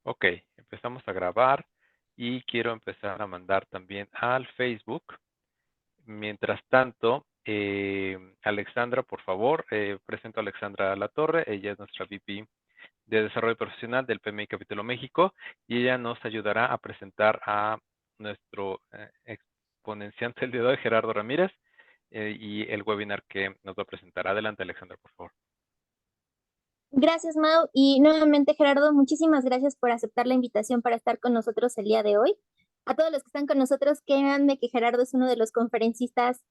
Ok, empezamos a grabar y quiero empezar a mandar también al Facebook. Mientras tanto, Alexandra, por favor, presento a Alexandra Latorre. Ella es nuestra VP de Desarrollo Profesional del PMI Capítulo México y ella nos ayudará a presentar a nuestro exponenciante el día de hoy, Gerardo Ramírez, y el webinar que nos va a presentar. Adelante, Alexandra, por favor. Gracias, Mau. Y nuevamente, Gerardo, muchísimas gracias por aceptar la invitación para estar con nosotros el día de hoy. A todos los que están con nosotros, créanme que Gerardo es uno de los conferencistas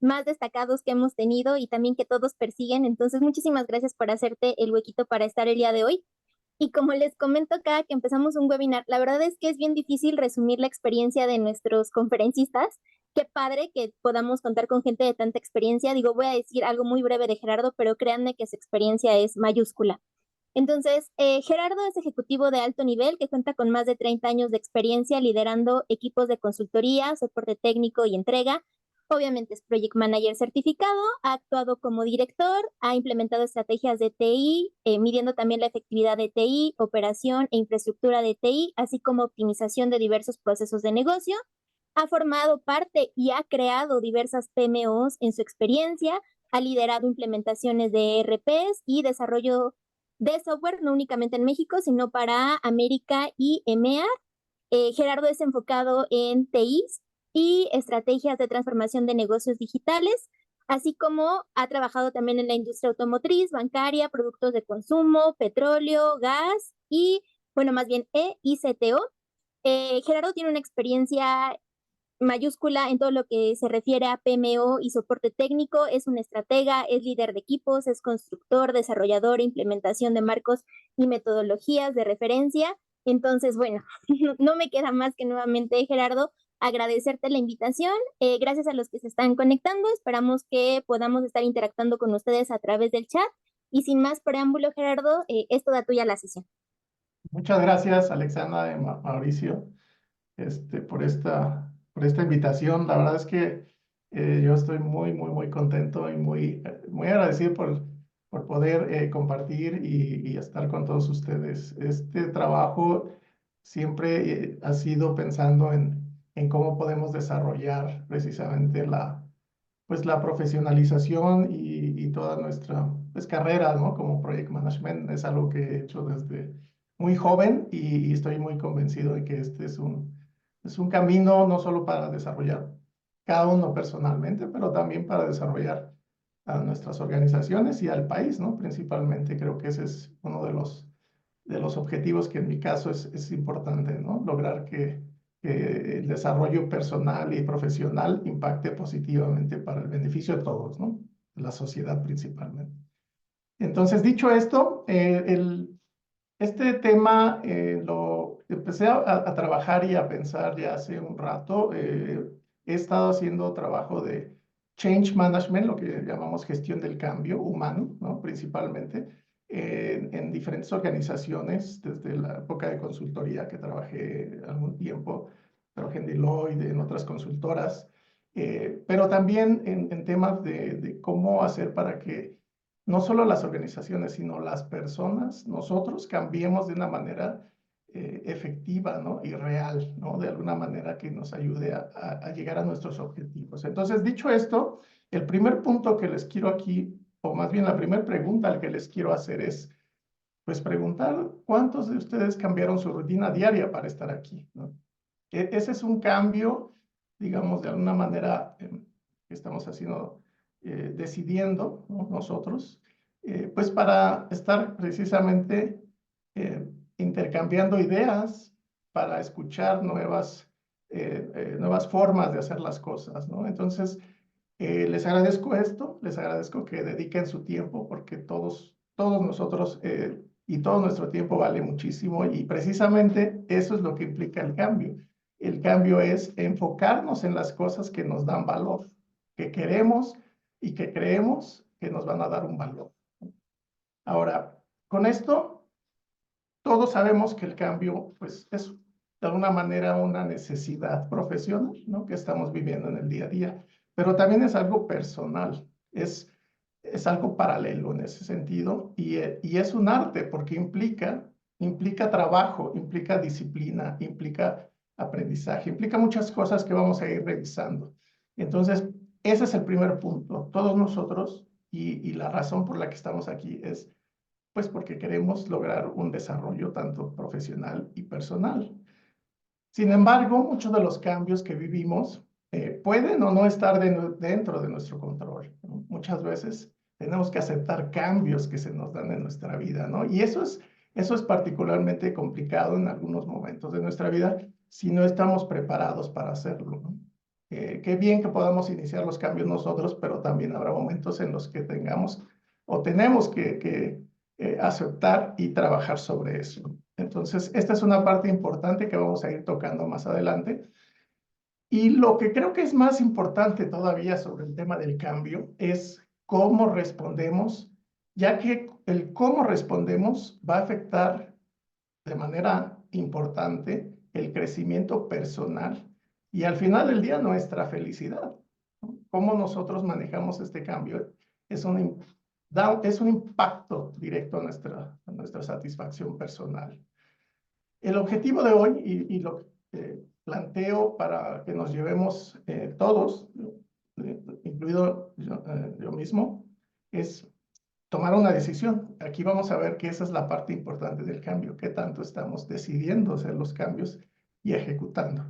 más destacados que hemos tenido y también que todos persiguen. Entonces, muchísimas gracias por hacerte el huequito para estar el día de hoy. Y como les comento cada que empezamos un webinar, la verdad es que es bien difícil resumir la experiencia de nuestros conferencistas. Qué padre que podamos contar con gente de tanta experiencia. Digo, voy a decir algo muy breve de Gerardo, pero créanme que su experiencia es mayúscula. Entonces, Gerardo es ejecutivo de alto nivel que cuenta con más de 30 años de experiencia liderando equipos de consultoría, soporte técnico y entrega. Obviamente es Project Manager certificado, ha actuado como director, ha implementado estrategias de TI, midiendo también la efectividad de TI, operación e infraestructura de TI, así como optimización de diversos procesos de negocio. Ha formado parte y ha creado diversas PMOs en su experiencia, ha liderado implementaciones de ERPs y desarrollo de software, no únicamente en México, sino para América y EMEA. Gerardo es enfocado en TIs y estrategias de transformación de negocios digitales, así como ha trabajado también en la industria automotriz, bancaria, productos de consumo, petróleo, gas y, bueno, más bien ICTO. Gerardo tiene una experiencia mayúscula en todo lo que se refiere a PMO y soporte técnico, es un estratega, es líder de equipos, es constructor, desarrollador, implementación de marcos y metodologías de referencia. Entonces, bueno, no me queda más que nuevamente, Gerardo, agradecerte la invitación. Gracias a los que se están conectando, esperamos que podamos estar interactuando con ustedes a través del chat. Y sin más preámbulo, Gerardo, es toda tuya la sesión. Muchas gracias, Alexandra y Mauricio, por esta invitación. La verdad es que yo estoy muy contento y muy agradecido por poder compartir y estar con todos ustedes. Este trabajo siempre ha sido pensando en cómo podemos desarrollar precisamente pues la profesionalización y toda nuestra pues, carrera, ¿no? Como Project Management es algo que he hecho desde muy joven y estoy muy convencido de que este es un camino no solo para desarrollar cada uno personalmente, pero también para desarrollar a nuestras organizaciones y al país, ¿no? Principalmente creo que ese es uno de los objetivos que en mi caso es importante, ¿no? Lograr que el desarrollo personal y profesional impacte positivamente para el beneficio de todos, ¿no? De la sociedad principalmente. Entonces, dicho esto, este tema lo empecé a trabajar y a pensar ya hace un rato. He estado haciendo trabajo de change management, lo que llamamos gestión del cambio humano, ¿no? Principalmente en diferentes organizaciones, desde la época de consultoría que trabajé algún tiempo, trabajé en Deloitte, en otras consultoras, pero también en temas de cómo hacer para que no solo las organizaciones, sino las personas, nosotros cambiemos de una manera efectiva, ¿no? Y real, ¿no? De alguna manera que nos ayude a llegar a nuestros objetivos. Entonces, dicho esto, el primer punto que les quiero aquí, o más bien la primera pregunta al que les quiero hacer es, pues preguntar cuántos de ustedes cambiaron su rutina diaria para estar aquí, ¿no? Ese es un cambio, digamos, de alguna manera que estamos haciendo, decidiendo, ¿no? Nosotros, pues para estar precisamente eh, intercambiando ideas, para escuchar nuevas formas de hacer las cosas, ¿no? Entonces, les agradezco esto, les agradezco que dediquen su tiempo, porque todos nosotros y todo nuestro tiempo vale muchísimo y precisamente eso es lo que implica el cambio. El cambio es enfocarnos en las cosas que nos dan valor, que queremos y que creemos que nos van a dar un valor. Ahora, con esto, todos sabemos que el cambio, pues, es de alguna manera una necesidad profesional, ¿no? Que estamos viviendo en el día a día, pero también es algo personal, es algo paralelo en ese sentido y es un arte porque implica trabajo, implica disciplina, implica aprendizaje, implica muchas cosas que vamos a ir revisando. Entonces, ese es el primer punto. Todos nosotros, y la razón por la que estamos aquí es, pues, porque queremos lograr un desarrollo tanto profesional y personal. Sin embargo, muchos de los cambios que vivimos pueden o no estar dentro de nuestro control, ¿no? Muchas veces tenemos que aceptar cambios que se nos dan en nuestra vida, ¿no? Y eso es particularmente complicado en algunos momentos de nuestra vida si no estamos preparados para hacerlo, ¿no? Qué bien que podamos iniciar los cambios nosotros, pero también habrá momentos en los que tengamos o tenemos que aceptar y trabajar sobre eso. Entonces, esta es una parte importante que vamos a ir tocando más adelante. Y lo que creo que es más importante todavía sobre el tema del cambio es cómo respondemos, ya que el cómo respondemos va a afectar de manera importante el crecimiento personal y al final del día nuestra felicidad. Cómo nosotros manejamos este cambio es un impacto directo a nuestra satisfacción personal. El objetivo de hoy, y lo planteo para que nos llevemos todos, incluido yo mismo, es tomar una decisión. Aquí vamos a ver que esa es la parte importante del cambio, qué tanto estamos decidiendo hacer los cambios y ejecutando.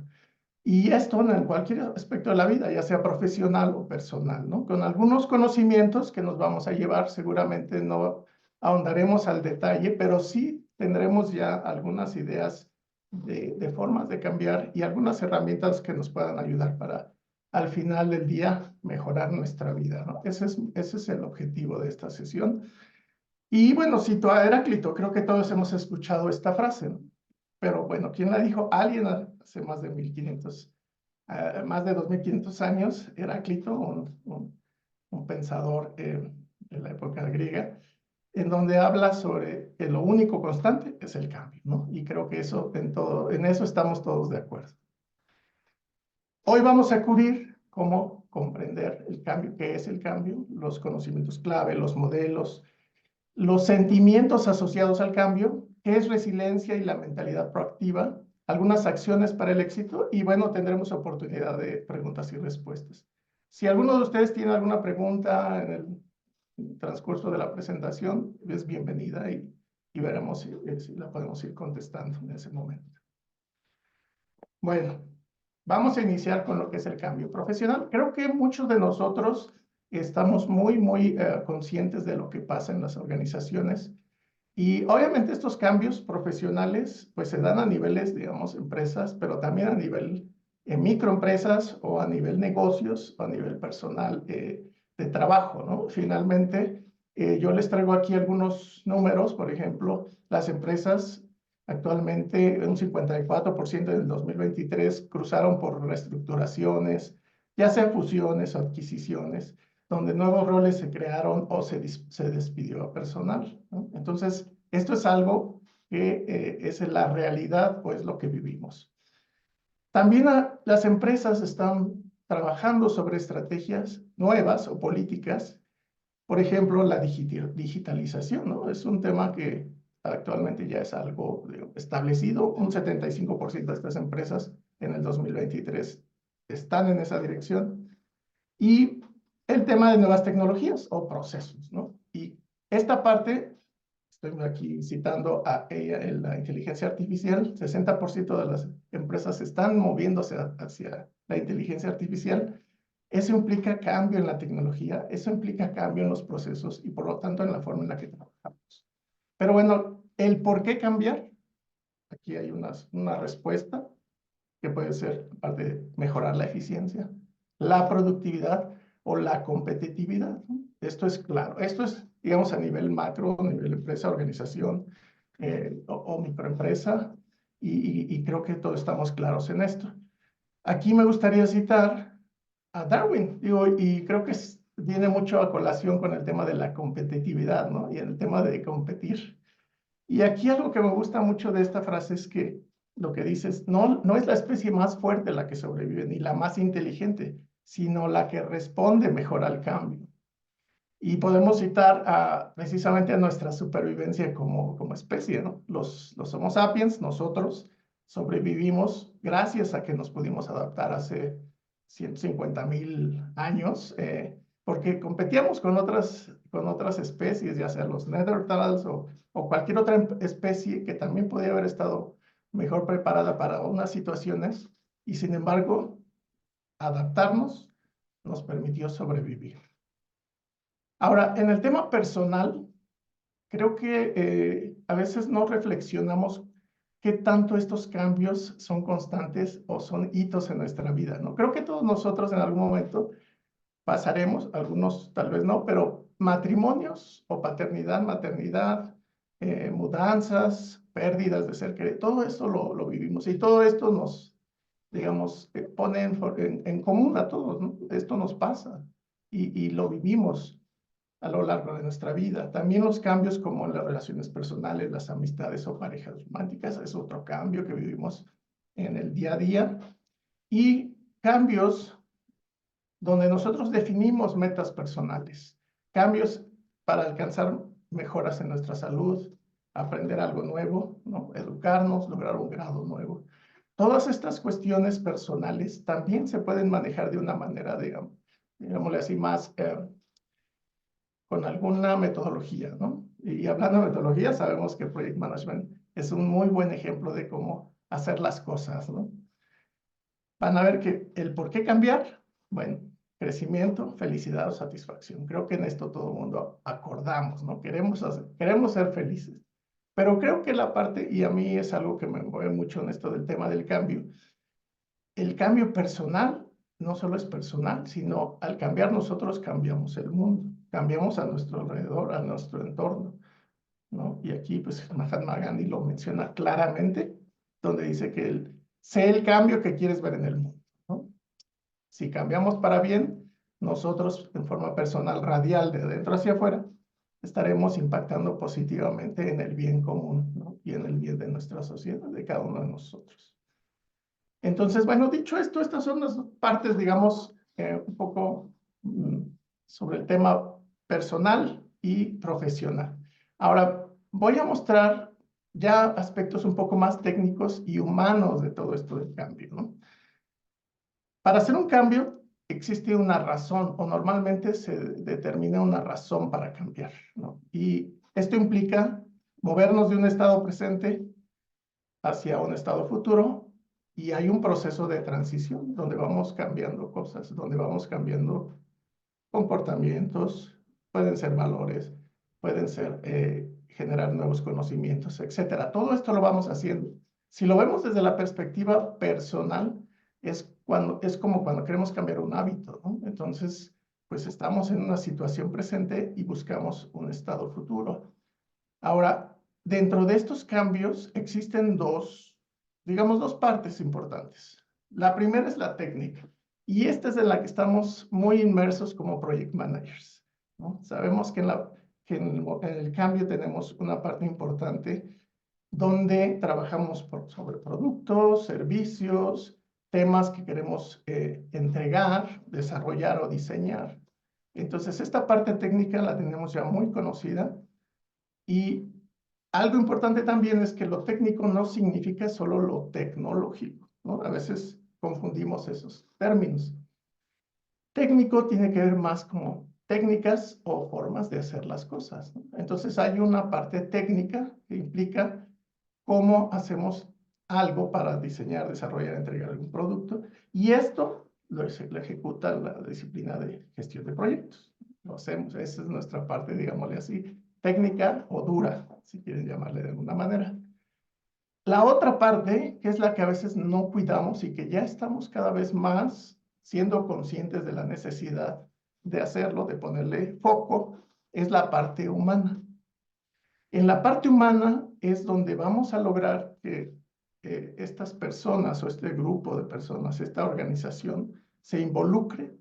Y esto en cualquier aspecto de la vida, ya sea profesional o personal, ¿no? Con algunos conocimientos que nos vamos a llevar, seguramente no ahondaremos al detalle, pero sí tendremos ya algunas ideas de formas de cambiar y algunas herramientas que nos puedan ayudar para, al final del día, mejorar nuestra vida, ¿no? Ese es el objetivo de esta sesión. Y bueno, cito a Heráclito, creo que todos hemos escuchado esta frase, ¿no? Pero bueno, ¿quién la dijo? Alguien hace más de 2500 años, Heráclito, un pensador de la época griega, en donde habla sobre que lo único constante es el cambio, ¿no? Y creo que en eso estamos todos de acuerdo. Hoy vamos a cubrir cómo comprender el cambio, qué es el cambio, los conocimientos clave, los modelos, los sentimientos asociados al cambio, qué es resiliencia y la mentalidad proactiva, algunas acciones para el éxito y bueno, tendremos oportunidad de preguntas y respuestas. Si alguno de ustedes tiene alguna pregunta en el transcurso de la presentación, es bienvenida y veremos si la podemos ir contestando en ese momento. Bueno, vamos a iniciar con lo que es el cambio profesional. Creo que muchos de nosotros estamos muy conscientes de lo que pasa en las organizaciones y obviamente estos cambios profesionales pues se dan a niveles, digamos, empresas, pero también a nivel microempresas o a nivel negocios o a nivel personal de trabajo, ¿no? Finalmente, yo les traigo aquí algunos números, por ejemplo, las empresas actualmente un 54% en el 2023 cruzaron por reestructuraciones, ya sea fusiones o adquisiciones, donde nuevos roles se crearon o se despidió a personal, ¿no? Entonces, esto es algo que es la realidad o es lo que vivimos. También las empresas están trabajando sobre estrategias nuevas o políticas. Por ejemplo, la digitalización, ¿no? Es un tema que actualmente ya es algo establecido. Un 75% de estas empresas en el 2023 están en esa dirección. Y el tema de nuevas tecnologías o procesos, ¿no? Y esta parte, estoy aquí citando a la inteligencia artificial, 60% de las empresas están moviéndose hacia la inteligencia artificial. Eso implica cambio en la tecnología, eso implica cambio en los procesos y por lo tanto en la forma en la que trabajamos. Pero bueno, el por qué cambiar, aquí hay una respuesta que puede ser, aparte de mejorar la eficiencia, la productividad o la competitividad, ¿no? Esto es claro, esto es, digamos, a nivel macro, a nivel empresa, organización o microempresa, y creo que todos estamos claros en esto. Aquí me gustaría citar a Darwin, digo, y creo que viene mucho a colación con el tema de la competitividad, ¿no? Y el tema de competir. Y aquí algo que me gusta mucho de esta frase es que lo que dices, no es la especie más fuerte la que sobrevive, ni la más inteligente, sino la que responde mejor al cambio. Y podemos citar precisamente a nuestra supervivencia como especie, ¿no? Los Homo sapiens, nosotros sobrevivimos gracias a que nos pudimos adaptar hace 150,000 años, porque competíamos con otras especies, ya sea los Neanderthals o cualquier otra especie que también podía haber estado mejor preparada para unas situaciones, y sin embargo, adaptarnos nos permitió sobrevivir. Ahora, en el tema personal, creo que a veces no reflexionamos qué tanto estos cambios son constantes o son hitos en nuestra vida, ¿no? Creo que todos nosotros en algún momento pasaremos, algunos tal vez no, pero matrimonios o paternidad, maternidad, mudanzas, pérdidas de ser querido, todo esto lo vivimos y todo esto nos, digamos, pone en común a todos, ¿no? Esto nos pasa y lo vivimos a lo largo de nuestra vida. También los cambios como en las relaciones personales, las amistades o parejas románticas, es otro cambio que vivimos en el día a día. Y cambios donde nosotros definimos metas personales, cambios para alcanzar mejoras en nuestra salud, aprender algo nuevo, ¿no? Educarnos, lograr un grado nuevo. Todas estas cuestiones personales también se pueden manejar de una manera, digámosle así, más con alguna metodología, ¿no? Y hablando de metodología, sabemos que Project Management es un muy buen ejemplo de cómo hacer las cosas, ¿no? Van a ver que el por qué cambiar, bueno, crecimiento, felicidad o satisfacción. Creo que en esto todo el mundo acordamos, ¿no? Queremos ser felices. Pero creo que la parte, y a mí es algo que me mueve mucho en esto del tema del cambio, el cambio personal no solo es personal, sino al cambiar nosotros cambiamos el mundo, cambiamos a nuestro alrededor, a nuestro entorno, ¿no? Y aquí, pues, Mahatma Gandhi lo menciona claramente, donde dice que sé el cambio que quieres ver en el mundo, ¿no? Si cambiamos para bien, nosotros, en forma personal, radial, de dentro hacia afuera, estaremos impactando positivamente en el bien común, ¿no? Y en el bien de nuestra sociedad, de cada uno de nosotros. Entonces, bueno, dicho esto, estas son las partes, digamos, un poco sobre el tema personal y profesional. Ahora, voy a mostrar ya aspectos un poco más técnicos y humanos de todo esto del cambio, ¿no? Para hacer un cambio existe una razón, o normalmente se determina una razón para cambiar, ¿no? Y esto implica movernos de un estado presente hacia un estado futuro, y hay un proceso de transición donde vamos cambiando cosas, donde vamos cambiando comportamientos, pueden ser valores, pueden ser generar nuevos conocimientos, etcétera. Todo esto lo vamos haciendo. Si lo vemos desde la perspectiva personal, es como cuando queremos cambiar un hábito, ¿no? Entonces, pues estamos en una situación presente y buscamos un estado futuro. Ahora, dentro de estos cambios existen digamos, dos partes importantes. La primera es la técnica, y esta es en la que estamos muy inmersos como project managers, ¿no? Sabemos que en el cambio tenemos una parte importante donde trabajamos sobre productos, servicios, temas que queremos entregar, desarrollar o diseñar. Entonces, esta parte técnica la tenemos ya muy conocida. Y algo importante también es que lo técnico no significa solo lo tecnológico, ¿no? A veces confundimos esos términos. Técnico tiene que ver más como técnicas o formas de hacer las cosas, ¿no? Entonces hay una parte técnica que implica cómo hacemos algo para diseñar, desarrollar, entregar algún producto, y esto lo ejecuta la disciplina de gestión de proyectos. Lo hacemos, esa es nuestra parte, digámosle así, técnica o dura, si quieren llamarle de alguna manera. La otra parte, que es la que a veces no cuidamos y que ya estamos cada vez más siendo conscientes de la necesidad de hacerlo, de ponerle foco, es la parte humana. En la parte humana es donde vamos a lograr que estas personas o este grupo de personas, esta organización, se involucre,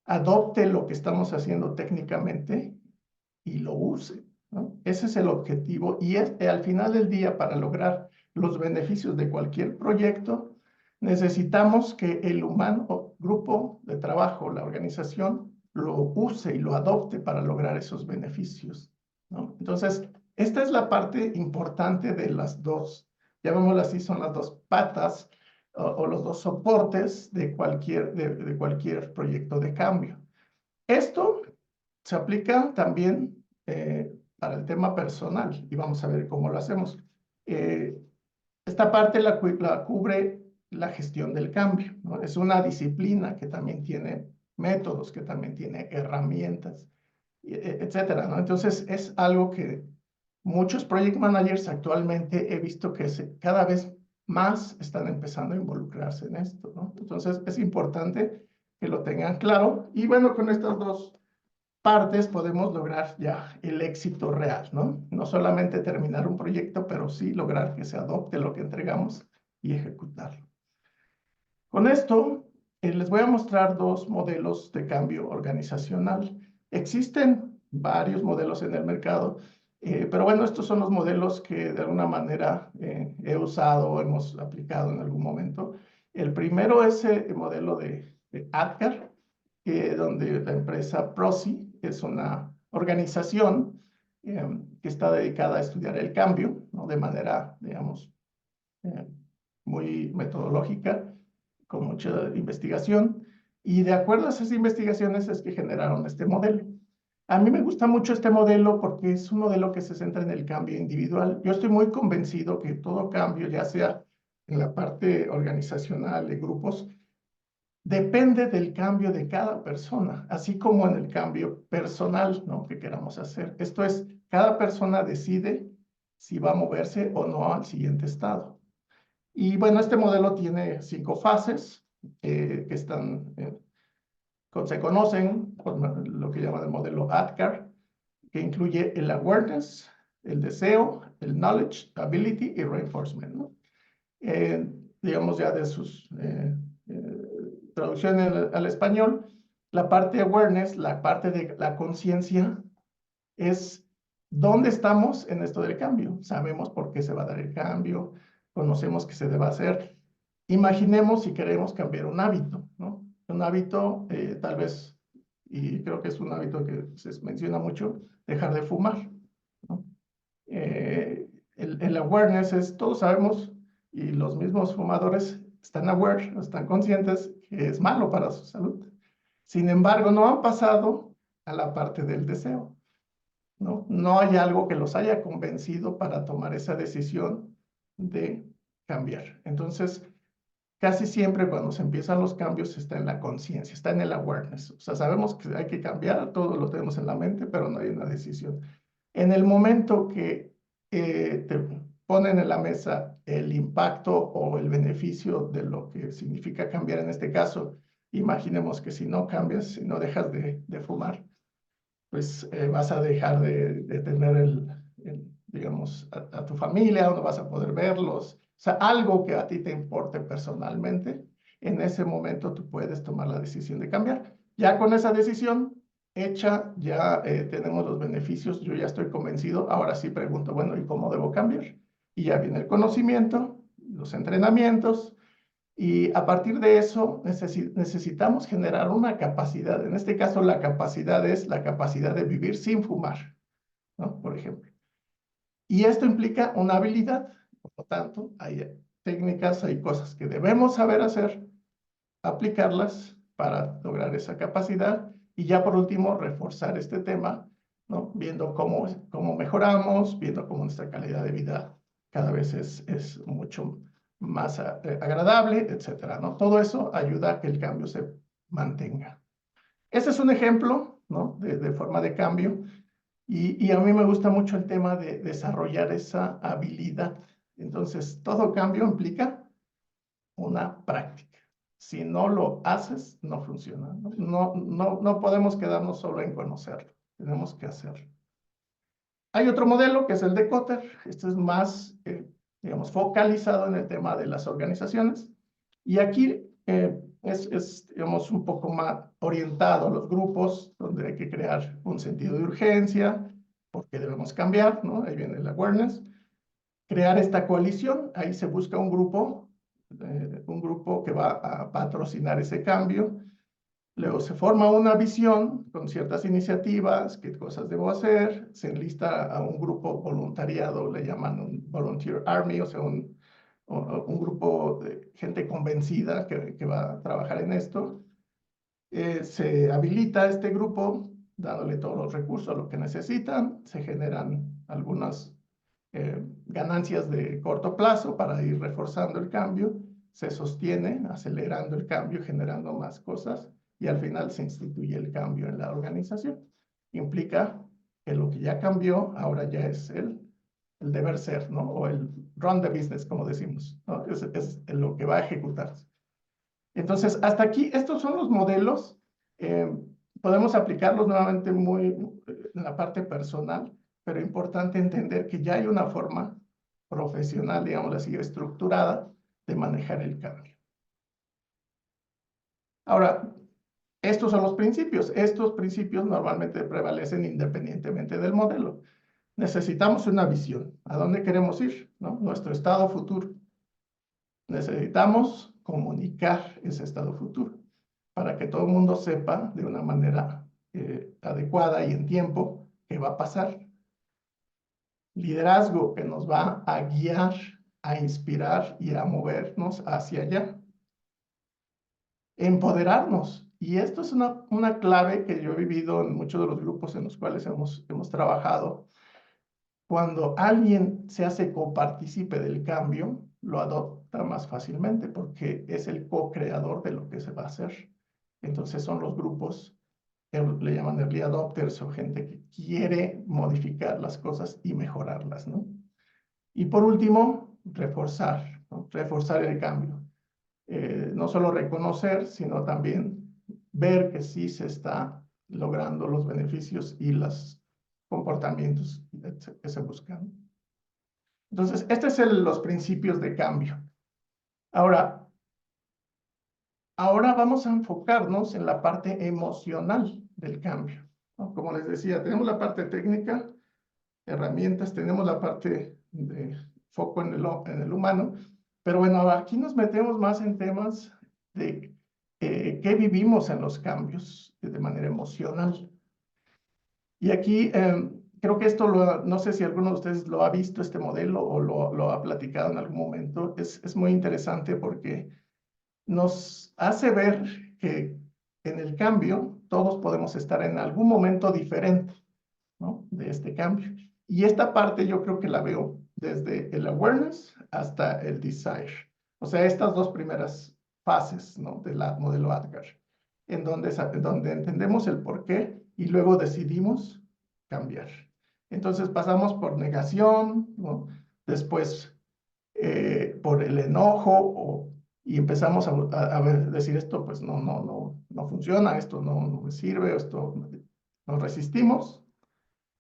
adopte lo que estamos haciendo técnicamente y lo use, ¿no? Ese es el objetivo, y al final del día, para lograr los beneficios de cualquier proyecto, necesitamos que el humano, o grupo de trabajo, la organización, lo use y lo adopte para lograr esos beneficios, ¿no? Entonces, esta es la parte importante de las dos, llamémoslo así, son las dos patas o los dos soportes de cualquier proyecto de cambio. Esto se aplica también para el tema personal y vamos a ver cómo lo hacemos. Esta parte la cubre la gestión del cambio, ¿no? Es una disciplina que también tiene métodos, que también tiene herramientas, etcétera, ¿no? Entonces, es algo que muchos project managers actualmente he visto que cada vez más están empezando a involucrarse en esto, ¿no? Entonces, es importante que lo tengan claro. Y bueno, con estas dos partes podemos lograr ya el éxito real, ¿no? No solamente terminar un proyecto, pero sí lograr que se adopte lo que entregamos y ejecutarlo. Con esto, les voy a mostrar dos modelos de cambio organizacional. Existen varios modelos en el mercado, pero bueno, estos son los modelos que de alguna manera he usado o hemos aplicado en algún momento. El primero es el modelo de ADKAR, donde la empresa Prosi es una organización que está dedicada a estudiar el cambio, ¿no? De manera, digamos, muy metodológica, con mucha investigación, y de acuerdo a esas investigaciones es que generaron este modelo. A mí me gusta mucho este modelo porque es un modelo que se centra en el cambio individual. Yo estoy muy convencido que todo cambio, ya sea en la parte organizacional de grupos, depende del cambio de cada persona, así como en el cambio personal, ¿no? Que queramos hacer. Esto es, cada persona decide si va a moverse o no al siguiente estado. Y bueno, este modelo tiene 5 fases que se conocen por lo que llaman el modelo ADKAR, que incluye el awareness, el deseo, el knowledge, ability y reinforcement, ¿no? Digamos ya de sus traducciones al español, la parte awareness, la parte de la conciencia, es dónde estamos en esto del cambio. Sabemos por qué se va a dar el cambio, conocemos qué se debe hacer. Imaginemos si queremos cambiar un hábito, ¿no? Un hábito, tal vez, y creo que es un hábito que se menciona mucho, dejar de fumar, ¿no? El awareness es, todos sabemos, y los mismos fumadores están aware, están conscientes que es malo para su salud. Sin embargo, no han pasado a la parte del deseo, ¿no? No hay algo que los haya convencido para tomar esa decisión de cambiar. Entonces, casi siempre cuando se empiezan los cambios está en la conciencia, está en el awareness. O sea, sabemos que hay que cambiar, todo lo tenemos en la mente, pero no hay una decisión. En el momento que te ponen en la mesa el impacto o el beneficio de lo que significa cambiar en este caso, imaginemos que si no cambias, si no dejas de fumar, pues vas a dejar de tener digamos, a tu familia, o no vas a poder verlos. O sea, algo que a ti te importe personalmente, en ese momento tú puedes tomar la decisión de cambiar. Ya con esa decisión hecha, ya tenemos los beneficios, yo ya estoy convencido, ahora sí pregunto, bueno, ¿y cómo debo cambiar? Y ya viene el conocimiento, los entrenamientos, y a partir de eso necesitamos generar una capacidad. En este caso, la capacidad es la capacidad de vivir sin fumar, ¿no? Por ejemplo. Y esto implica una habilidad. Por lo tanto, hay técnicas, hay cosas que debemos saber hacer, aplicarlas para lograr esa capacidad. Y ya por último, reforzar este tema, ¿no? Viendo cómo mejoramos, viendo cómo nuestra calidad de vida cada vez es mucho más agradable, etcétera, ¿no? Todo eso ayuda a que el cambio se mantenga. Este es un ejemplo, ¿no? De forma de cambio. Y a mí me gusta mucho el tema de desarrollar esa habilidad. Entonces, todo cambio implica una práctica. Si no lo haces, no funciona. No podemos quedarnos solo en conocerlo. Tenemos que hacerlo. Hay otro modelo que es el de Kotter. Este es más, digamos, focalizado en el tema de las organizaciones. Y aquí digamos, un poco más orientado a los grupos, donde hay que crear un sentido de urgencia, porque debemos cambiar, ¿no? Ahí viene el awareness. Crear esta coalición, ahí se busca un grupo que va a patrocinar ese cambio. Luego se forma una visión con ciertas iniciativas, qué cosas debo hacer, se enlista a un grupo voluntariado, le llaman un volunteer army, o sea, un grupo de gente convencida que va a trabajar en esto. Se habilita este grupo dándole todos los recursos, lo que necesitan, se generan algunas ganancias de corto plazo para ir reforzando el cambio, se sostiene acelerando el cambio, generando más cosas y al final se instituye el cambio en la organización. Implica que lo que ya cambió ahora ya es el deber ser, ¿no? O el run the business, como decimos, ¿no? Es lo que va a ejecutarse. Entonces, hasta aquí, estos son los modelos. Podemos aplicarlos nuevamente muy en la parte personal, pero importante entender que ya hay una forma profesional, digamos así, estructurada de manejar el cambio. Ahora, estos son los principios. Estos principios normalmente prevalecen independientemente del modelo. Necesitamos una visión. ¿A dónde queremos ir? ¿No? Nuestro estado futuro. Necesitamos comunicar ese estado futuro para que todo el mundo sepa de una manera adecuada y en tiempo qué va a pasar. Liderazgo que nos va a guiar, a inspirar y a movernos hacia allá. Empoderarnos. Y esto es una clave que yo he vivido en muchos de los grupos en los cuales hemos trabajado. Cuando alguien se hace copartícipe del cambio, lo adopta más fácilmente porque es el co-creador de lo que se va a hacer. Entonces son los grupos que le llaman early adopters o gente que quiere modificar las cosas y mejorarlas, ¿no? Y por último, reforzar, ¿no? Reforzar el cambio. No solo reconocer, sino también ver que sí se está logrando los beneficios y los comportamientos que se buscan. Entonces, estos son los principios de cambio. Ahora vamos a enfocarnos en la parte emocional del cambio, ¿no? Como les decía, tenemos la parte técnica, herramientas, tenemos la parte de foco en el humano, pero bueno, aquí nos metemos más en temas de qué vivimos en los cambios de manera emocional. Y aquí creo que esto, no sé si alguno de ustedes lo ha visto, este modelo, o lo ha platicado en algún momento. Es muy interesante porque nos hace ver que en el cambio todos podemos estar en algún momento diferente, ¿no? De este cambio. Y esta parte yo creo que la veo desde el awareness hasta el desire. O sea, estas dos primeras fases, ¿no? Del modelo Adgar, en donde entendemos el por qué y luego decidimos cambiar. Entonces pasamos por negación, ¿no? Después por el enojo y empezamos a decir esto pues no funciona, esto no me sirve, esto nos resistimos.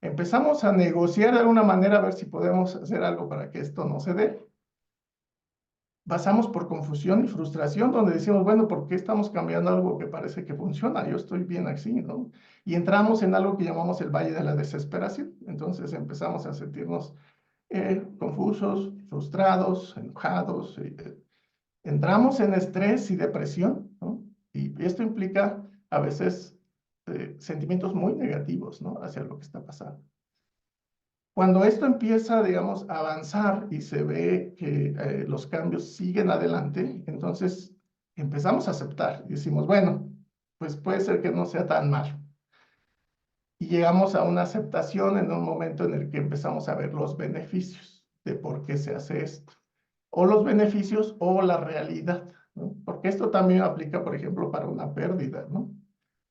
Empezamos a negociar de alguna manera a ver si podemos hacer algo para que esto no se dé. Pasamos por confusión y frustración, donde decimos, bueno, ¿por qué estamos cambiando algo que parece que funciona? Yo estoy bien así, ¿no? Y entramos en algo que llamamos el valle de la desesperación. Entonces empezamos a sentirnos confusos, frustrados, enojados. Entramos en estrés y depresión, ¿no? Y esto implica a veces sentimientos muy negativos, ¿no? Hacia lo que está pasando. Cuando esto empieza, digamos, a avanzar y se ve que los cambios siguen adelante, entonces empezamos a aceptar y decimos, bueno, pues puede ser que no sea tan malo. Y llegamos a una aceptación en un momento en el que empezamos a ver los beneficios de por qué se hace esto. O los beneficios o la realidad, ¿no? Porque esto también aplica, por ejemplo, para una pérdida, ¿no?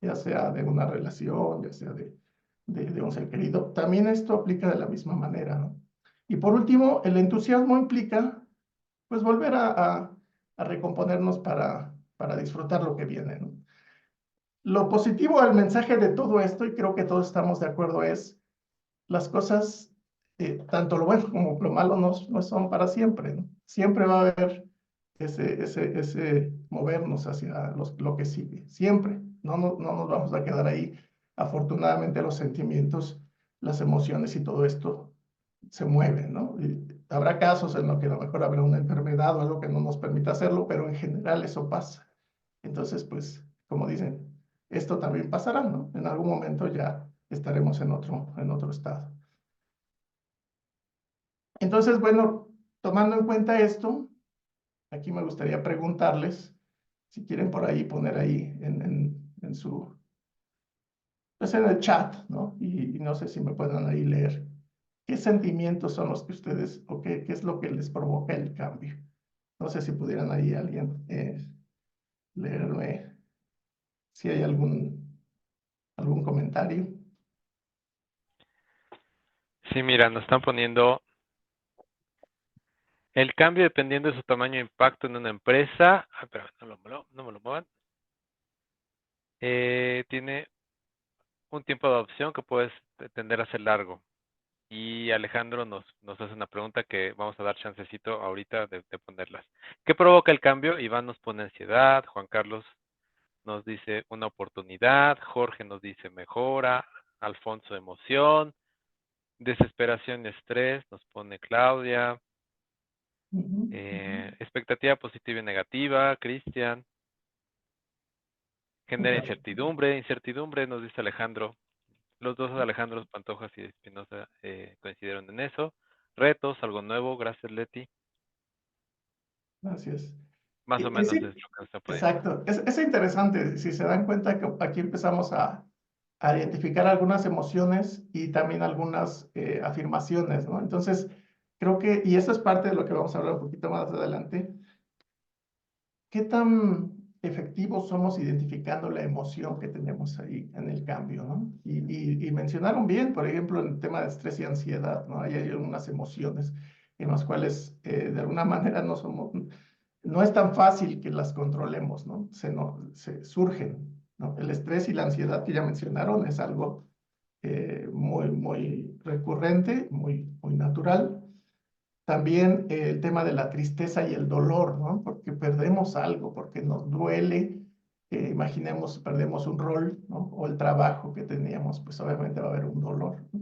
Ya sea de una relación, ya sea de un ser querido. También esto aplica de la misma manera, ¿no? Y por último, el entusiasmo implica, pues, volver a recomponernos para disfrutar lo que viene, ¿no? Lo positivo al mensaje de todo esto, y creo que todos estamos de acuerdo, es las cosas, tanto lo bueno como lo malo, no son para siempre, ¿no? Siempre va a haber ese movernos hacia lo que sigue, siempre. No nos vamos a quedar ahí. Afortunadamente los sentimientos, las emociones y todo esto se mueven, ¿no? Y habrá casos en los que a lo mejor habrá una enfermedad o algo que no nos permita hacerlo, pero en general eso pasa. Entonces, pues, como dicen, esto también pasará, ¿no? En algún momento ya estaremos en otro estado. Entonces, bueno, tomando en cuenta esto, aquí me gustaría preguntarles, si quieren por ahí poner ahí en su, pues en el chat, ¿no? Y no sé si me puedan ahí leer. ¿Qué sentimientos son los que ustedes, o qué es lo que les provoca el cambio? No sé si pudieran ahí alguien leerme si hay algún comentario. Sí, mira, nos están poniendo el cambio dependiendo de su tamaño e impacto en una empresa. Ah, pero no me lo muevan. Tiene un tiempo de adopción que puede tender a ser largo. Y Alejandro nos hace una pregunta que vamos a dar chancecito ahorita de ponerlas. ¿Qué provoca el cambio? Iván nos pone ansiedad, Juan Carlos nos dice una oportunidad, Jorge nos dice mejora, Alfonso emoción, desesperación y estrés nos pone Claudia, expectativa positiva y negativa, Cristian, genera incertidumbre nos dice Alejandro. Los dos Alejandros Pantojas y Espinosa coincidieron en eso. Retos, algo nuevo, gracias Leti. Gracias. Más o menos es lo que nos está poniendo. Exacto. Es interesante. Si se dan cuenta que aquí empezamos a identificar algunas emociones y también algunas afirmaciones, ¿no? Entonces, creo que, y eso es parte de lo que vamos a hablar un poquito más adelante, ¿qué tan efectivos somos identificando la emoción que tenemos ahí en el cambio, ¿no? Y mencionaron bien, por ejemplo, en el tema de estrés y ansiedad, ¿no? Hay algunas emociones en las cuales de alguna manera no es tan fácil que las controlemos, ¿no? Se surgen, ¿no? El estrés y la ansiedad que ya mencionaron es algo muy recurrente, muy natural. También el tema de la tristeza y el dolor, ¿no? Porque perdemos algo, porque nos duele. Imaginemos, perdemos un rol, ¿no? O el trabajo que teníamos, pues obviamente va a haber un dolor, ¿no?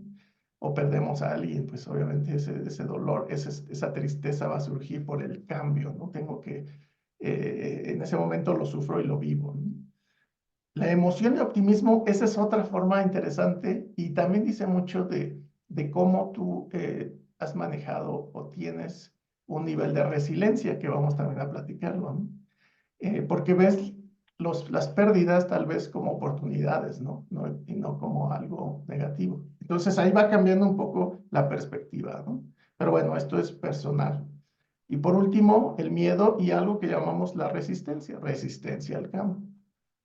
O perdemos a alguien, pues obviamente ese dolor, esa tristeza va a surgir por el cambio, ¿no? En ese momento lo sufro y lo vivo, ¿no? La emoción de optimismo, esa es otra forma interesante y también dice mucho de cómo tú has manejado o tienes un nivel de resiliencia que vamos también a platicarlo, ¿no? Porque ves las pérdidas tal vez como oportunidades, ¿no? Y no como algo negativo. Entonces ahí va cambiando un poco la perspectiva, ¿no? Pero bueno, esto es personal. Y por último, el miedo y algo que llamamos la resistencia al cambio,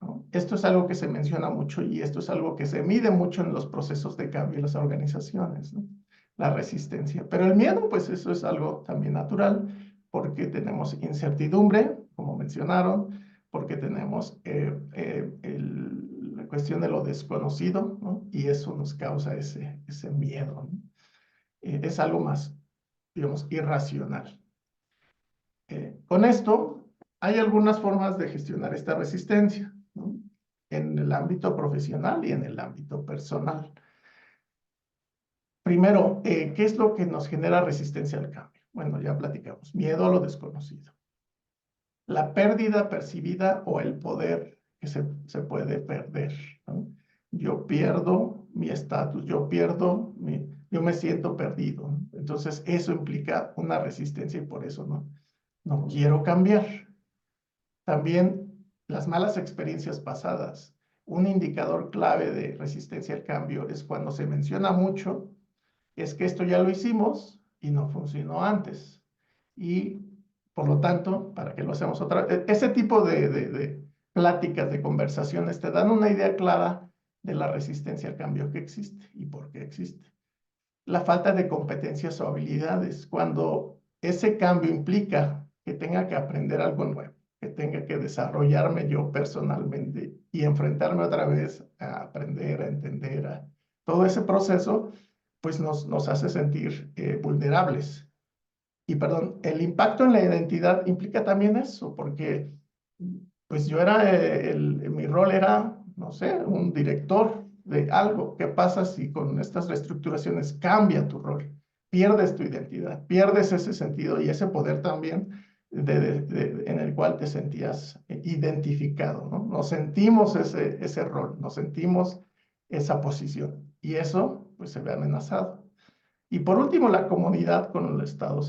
¿no? Esto es algo que se menciona mucho y esto es algo que se mide mucho en los procesos de cambio en las organizaciones, ¿no? La resistencia. Pero el miedo, pues eso es algo también natural porque tenemos incertidumbre, como mencionaron, porque tenemos la cuestión de lo desconocido, ¿no? Y eso nos causa ese miedo, ¿no? Es algo más, digamos, irracional. Con esto, hay algunas formas de gestionar esta resistencia, ¿no? En el ámbito profesional y en el ámbito personal. Primero, ¿qué es lo que nos genera resistencia al cambio? Bueno, ya platicamos, miedo a lo desconocido. La pérdida percibida o el poder que se puede perder, ¿no? Yo pierdo mi estatus, yo me siento perdido, ¿no? Entonces, eso implica una resistencia y por eso no quiero cambiar. También las malas experiencias pasadas. Un indicador clave de resistencia al cambio es cuando se menciona mucho, es que esto ya lo hicimos y no funcionó antes. Y por lo tanto, para que lo hacemos otra vez, ese tipo de pláticas, de conversaciones, te dan una idea clara de la resistencia al cambio que existe y por qué existe. La falta de competencias o habilidades, cuando ese cambio implica que tenga que aprender algo nuevo, que tenga que desarrollarme yo personalmente y enfrentarme otra vez a aprender, a entender, a todo ese proceso, pues nos hace sentir vulnerables. Y perdón, el impacto en la identidad implica también eso, porque pues yo mi rol era, no sé, un director de algo. ¿Qué pasa si con estas reestructuraciones cambia tu rol? Pierdes tu identidad, pierdes ese sentido y ese poder también en el cual te sentías identificado, ¿no? Nos sentimos ese rol, nos sentimos esa posición y eso pues se ve amenazado. Y por último, la comunidad con el estado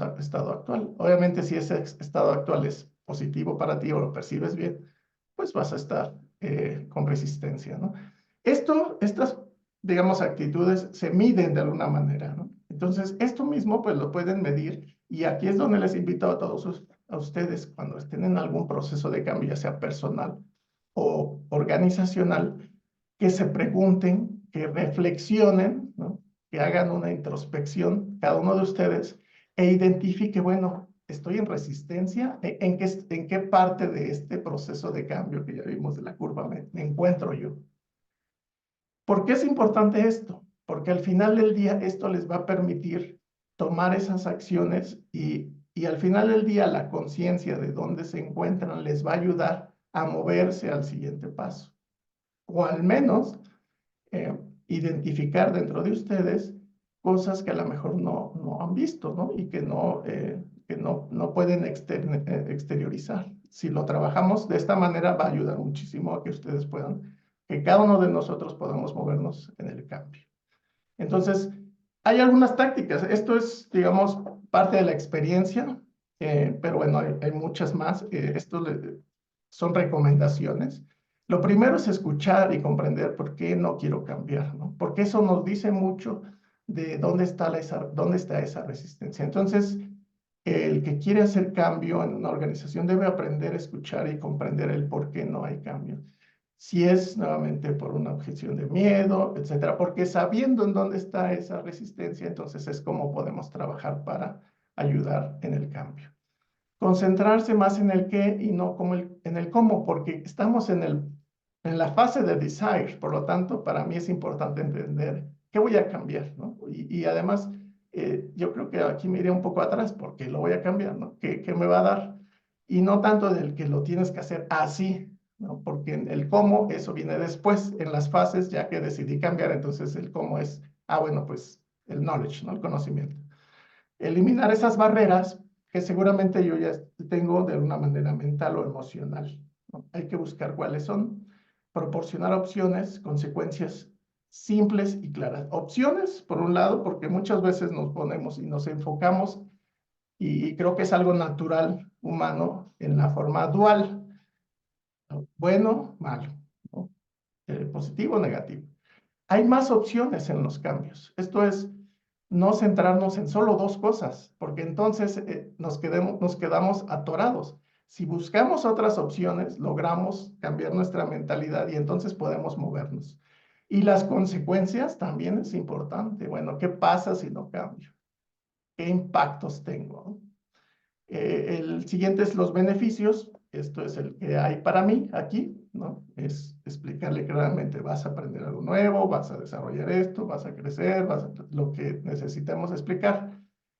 actual. Obviamente, si ese estado actual es positivo para ti o lo percibes bien, pues vas a estar con resistencia, ¿no? Estas, digamos, actitudes se miden de alguna manera, ¿no? Entonces, esto mismo, pues lo pueden medir y aquí es donde les invito a todos a ustedes, cuando estén en algún proceso de cambio, ya sea personal o organizacional, que se pregunten, que reflexionen, ¿no? Que hagan una introspección, cada uno de ustedes, e identifique, bueno, ¿estoy en resistencia? ¿En qué parte de este proceso de cambio que ya vimos de la curva me encuentro yo? ¿Por qué es importante esto? Porque al final del día esto les va a permitir tomar esas acciones y al final del día la conciencia de dónde se encuentran les va a ayudar a moverse al siguiente paso. O al menos identificar dentro de ustedes cosas que a lo mejor no han visto, ¿no? Y que no pueden exteriorizar. Si lo trabajamos de esta manera, va a ayudar muchísimo a que ustedes puedan, que cada uno de nosotros podamos movernos en el cambio. Entonces, hay algunas tácticas. Esto es, digamos, parte de la experiencia, pero bueno, hay muchas más. Son recomendaciones. Lo primero es escuchar y comprender por qué no quiero cambiar, ¿no? Porque eso nos dice mucho de dónde está esa resistencia. Entonces, el que quiere hacer cambio en una organización debe aprender a escuchar y comprender el por qué no hay cambio. Si es nuevamente por una objeción de miedo, etcétera, porque sabiendo en dónde está esa resistencia, entonces es como podemos trabajar para ayudar en el cambio. Concentrarse más en el qué y no en el cómo, porque estamos en la fase de desire, por lo tanto, para mí es importante entender qué voy a cambiar, ¿no? Y además, yo creo que aquí me iré un poco atrás, porque lo voy a cambiar, ¿no? ¿Qué me va a dar? Y no tanto del que lo tienes que hacer así, ¿no? Porque el cómo, eso viene después, en las fases, ya que decidí cambiar, entonces el cómo es, bueno, pues el knowledge, ¿no? El conocimiento. Eliminar esas barreras que seguramente yo ya tengo de una manera mental o emocional, ¿no? Hay que buscar cuáles son, proporcionar opciones, consecuencias simples y claras. Opciones, por un lado, porque muchas veces nos ponemos y nos enfocamos, y creo que es algo natural, humano, en la forma dual, ¿no? Bueno, malo, ¿no? Positivo, negativo. Hay más opciones en los cambios. Esto es no centrarnos en solo dos cosas, porque entonces nos quedamos atorados. Si buscamos otras opciones, logramos cambiar nuestra mentalidad y entonces podemos movernos. Y las consecuencias también es importante. Bueno, ¿qué pasa si no cambio? ¿Qué impactos tengo? El siguiente es los beneficios. Esto es el que hay para mí aquí, ¿no? Es explicarle claramente, vas a aprender algo nuevo, vas a desarrollar esto, vas a crecer, lo que necesitamos explicar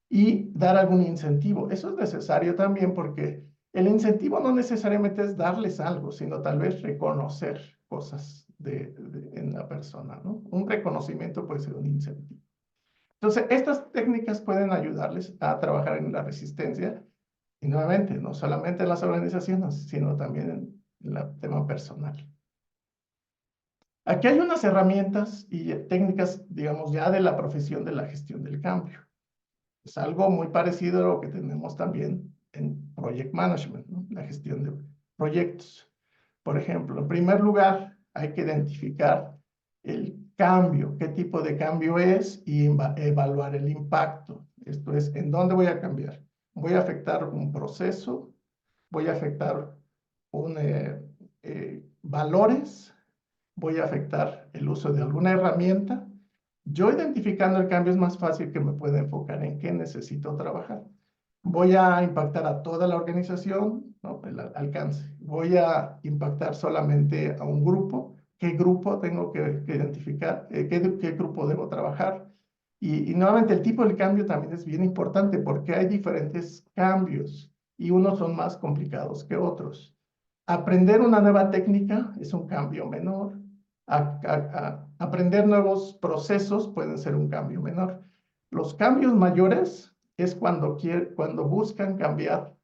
y dar algún incentivo. Eso es necesario también porque el incentivo no necesariamente es darles algo, sino tal vez reconocer cosas en la persona, ¿no? Un reconocimiento puede ser un incentivo. Entonces, estas técnicas pueden ayudarles a trabajar en la resistencia y nuevamente, no solamente en las organizaciones, sino también en el tema personal. Aquí hay unas herramientas y técnicas, digamos, ya de la profesión de la gestión del cambio. Es algo muy parecido a lo que tenemos también en Project Management, ¿no? La gestión de proyectos. Por ejemplo, en primer lugar, hay que identificar el cambio, qué tipo de cambio es y evaluar el impacto. Esto es, ¿en dónde voy a cambiar? ¿Voy a afectar un proceso? ¿Voy a afectar valores? ¿Voy a afectar el uso de alguna herramienta? Yo identificando el cambio es más fácil que me pueda enfocar en qué necesito trabajar. Voy a impactar a toda la organización, ¿no? El alcance. Voy a impactar solamente a un grupo. ¿Qué grupo tengo que identificar? ¿Qué grupo debo trabajar? Y nuevamente el tipo de cambio también es bien importante porque hay diferentes cambios y unos son más complicados que otros. Aprender una nueva técnica es un cambio menor. Aprender nuevos procesos pueden ser un cambio menor. Los cambios mayores es cuando buscan cambiar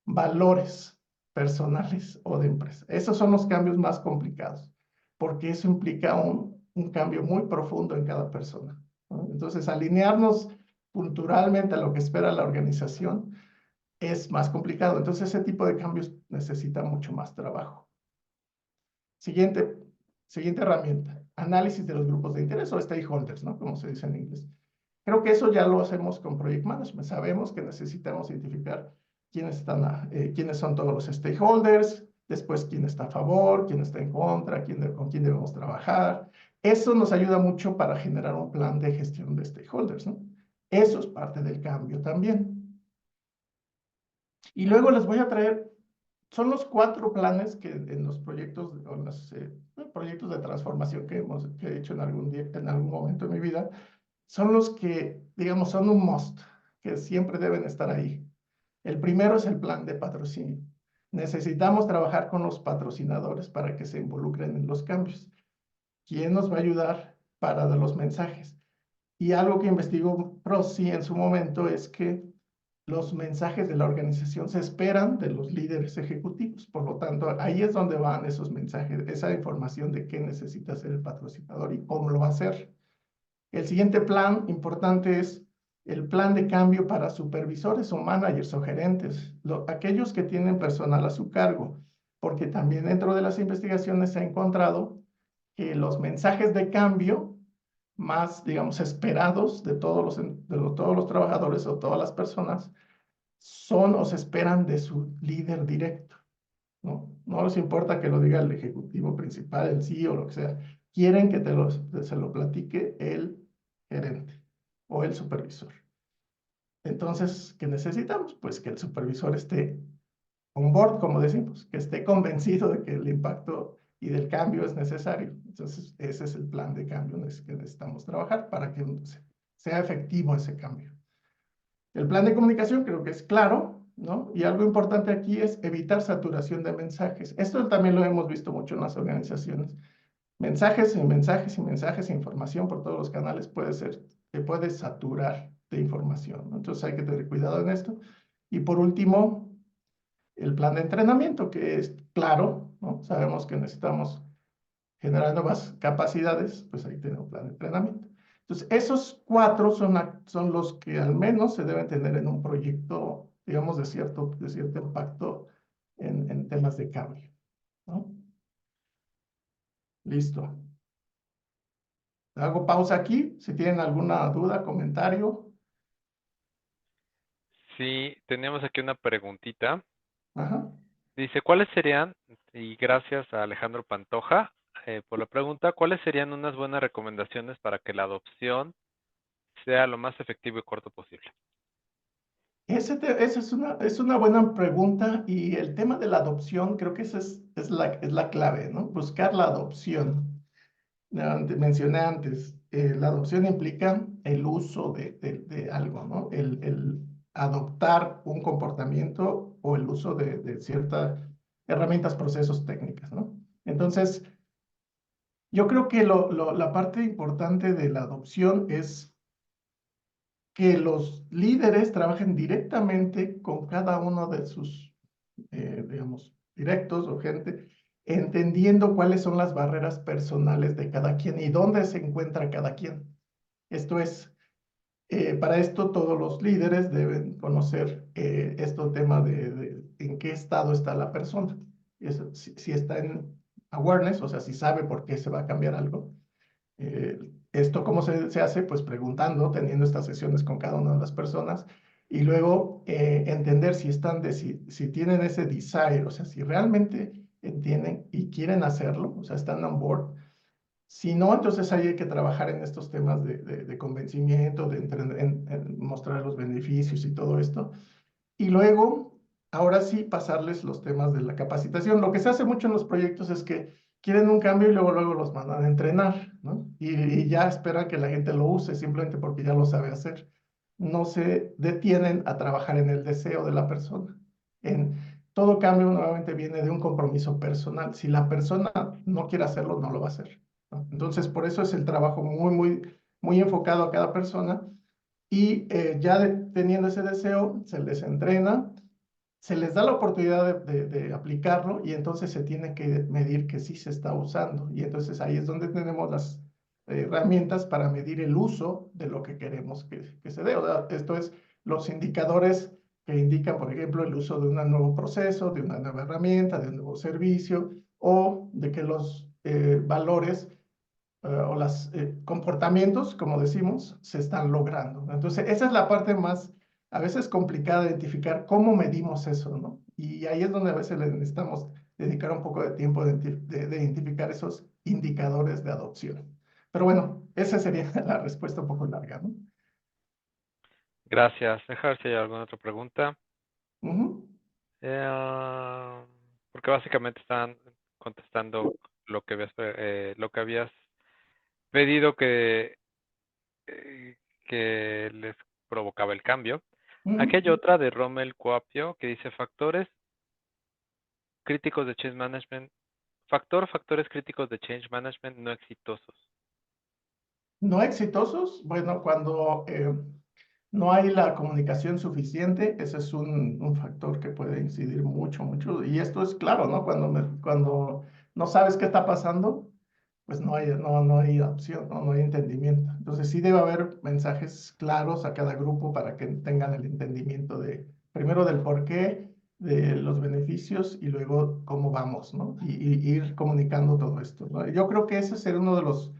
valores personales o de empresa. Esos son los cambios más complicados, porque eso implica un cambio muy profundo en cada persona, ¿no? Entonces, alinearnos culturalmente a lo que espera la organización es más complicado. Entonces, ese tipo de cambios necesita mucho más trabajo. Siguiente herramienta, análisis de los grupos de interés o stakeholders, ¿no? Como se dice en inglés. Creo que eso ya lo hacemos con Project Management. Sabemos que necesitamos identificar quiénes son todos los stakeholders, después quién está a favor, quién está en contra, con quién debemos trabajar. Eso nos ayuda mucho para generar un plan de gestión de stakeholders, ¿no? Eso es parte del cambio también. Y luego les voy a traer, son los 4 planes que en los proyectos, o los proyectos de transformación que he hecho en algún momento de mi vida, son los que, digamos, son un must, que siempre deben estar ahí. El primero es el plan de patrocinio. Necesitamos trabajar con los patrocinadores para que se involucren en los cambios. ¿Quién nos va a ayudar para dar los mensajes? Y algo que investigó Prozzi en su momento es que los mensajes de la organización se esperan de los líderes ejecutivos. Por lo tanto, ahí es donde van esos mensajes, esa información de qué necesita hacer el patrocinador y cómo lo va a hacer. El siguiente plan importante es el plan de cambio para supervisores o managers o gerentes, aquellos que tienen personal a su cargo, porque también dentro de las investigaciones se ha encontrado que los mensajes de cambio más, digamos, esperados de todos los trabajadores o todas las personas son o se esperan de su líder directo, ¿no? No les importa que lo diga el ejecutivo principal, el CEO o lo que sea. Quieren que se lo platique el gerente o el supervisor. Entonces, ¿qué necesitamos? Pues que el supervisor esté on board, como decimos, que esté convencido de que el impacto y del cambio es necesario. Entonces, ese es el plan de cambio que necesitamos trabajar para que sea efectivo ese cambio. El plan de comunicación creo que es claro, ¿no? Y algo importante aquí es evitar saturación de mensajes. Esto también lo hemos visto mucho en las organizaciones. Mensajes y mensajes y mensajes, información por todos los canales te puede saturar de información, ¿no? Entonces hay que tener cuidado en esto. Y por último, el plan de entrenamiento, que es claro, ¿no? Sabemos que necesitamos generar nuevas capacidades, pues ahí tenemos un plan de entrenamiento. Entonces, esos 4 son los que al menos se deben tener en un proyecto, digamos, de cierto impacto en temas de cambio, ¿no? Listo. Hago pausa aquí, si tienen alguna duda, comentario. Sí, tenemos aquí una preguntita. Ajá. Dice, ¿cuáles serían, y gracias a Alejandro Pantoja por la pregunta, ¿cuáles serían unas buenas recomendaciones para que la adopción sea lo más efectivo y corto posible? Esa es una buena pregunta y el tema de la adopción creo que esa es la clave, ¿no? Buscar la adopción. Mencioné antes, la adopción implica el uso de algo, ¿no? El adoptar un comportamiento o el uso de ciertas herramientas, procesos, técnicas, ¿no? Entonces, yo creo que la parte importante de la adopción es que los líderes trabajen directamente con cada uno de sus, digamos, directos o gente, entendiendo cuáles son las barreras personales de cada quien y dónde se encuentra cada quien. Esto es, para esto todos los líderes deben conocer este tema de en qué estado está la persona. Si está en awareness, o sea, si sabe por qué se va a cambiar algo. Esto cómo se hace, pues preguntando, teniendo estas sesiones con cada una de las personas y luego entender si tienen ese desire, o sea, si realmente entienden y quieren hacerlo, o sea, están on board. Si no, entonces ahí hay que trabajar en estos temas de convencimiento, en mostrar los beneficios y todo esto. Y luego, ahora sí, pasarles los temas de la capacitación. Lo que se hace mucho en los proyectos es que quieren un cambio y luego los mandan a entrenar, ¿no? Y ya esperan que la gente lo use simplemente porque ya lo sabe hacer. No se detienen a trabajar en el deseo de la persona. Todo cambio nuevamente viene de un compromiso personal. Si la persona no quiere hacerlo, no lo va a hacer, ¿no? Entonces, por eso es el trabajo muy enfocado a cada persona y ya teniendo ese deseo, se les entrena se les da la oportunidad de aplicarlo y entonces se tiene que medir que sí se está usando. Y entonces ahí es donde tenemos las herramientas para medir el uso de lo que queremos que se dé. O sea, esto es los indicadores que indican, por ejemplo, el uso de un nuevo proceso, de una nueva herramienta, de un nuevo servicio, o de que los valores o los comportamientos, como decimos, se están logrando. Entonces, esa es la parte más, a veces complicada de identificar cómo medimos eso, ¿no? Y ahí es donde a veces le necesitamos dedicar un poco de tiempo de identificar esos indicadores de adopción. Pero bueno, esa sería la respuesta un poco larga, ¿no? Gracias. Deja ver si hay alguna otra pregunta. Ujú. Porque básicamente están contestando lo que habías pedido que les provocaba el cambio. Aquí hay Ujú. otra de Rommel Coapio que dice factores críticos de change management. Factores críticos de change management no exitosos. No exitosos, bueno, cuando no hay la comunicación suficiente, ese es un factor que puede incidir mucho, mucho. Y esto es claro, ¿no? Cuando no sabes qué está pasando, pues no hay opción, ¿no? No hay entendimiento. Entonces sí debe haber mensajes claros a cada grupo para que tengan el entendimiento primero del porqué, de los beneficios y luego cómo vamos, ¿no? Y ir comunicando todo esto, ¿no? Yo creo que ese sería uno de los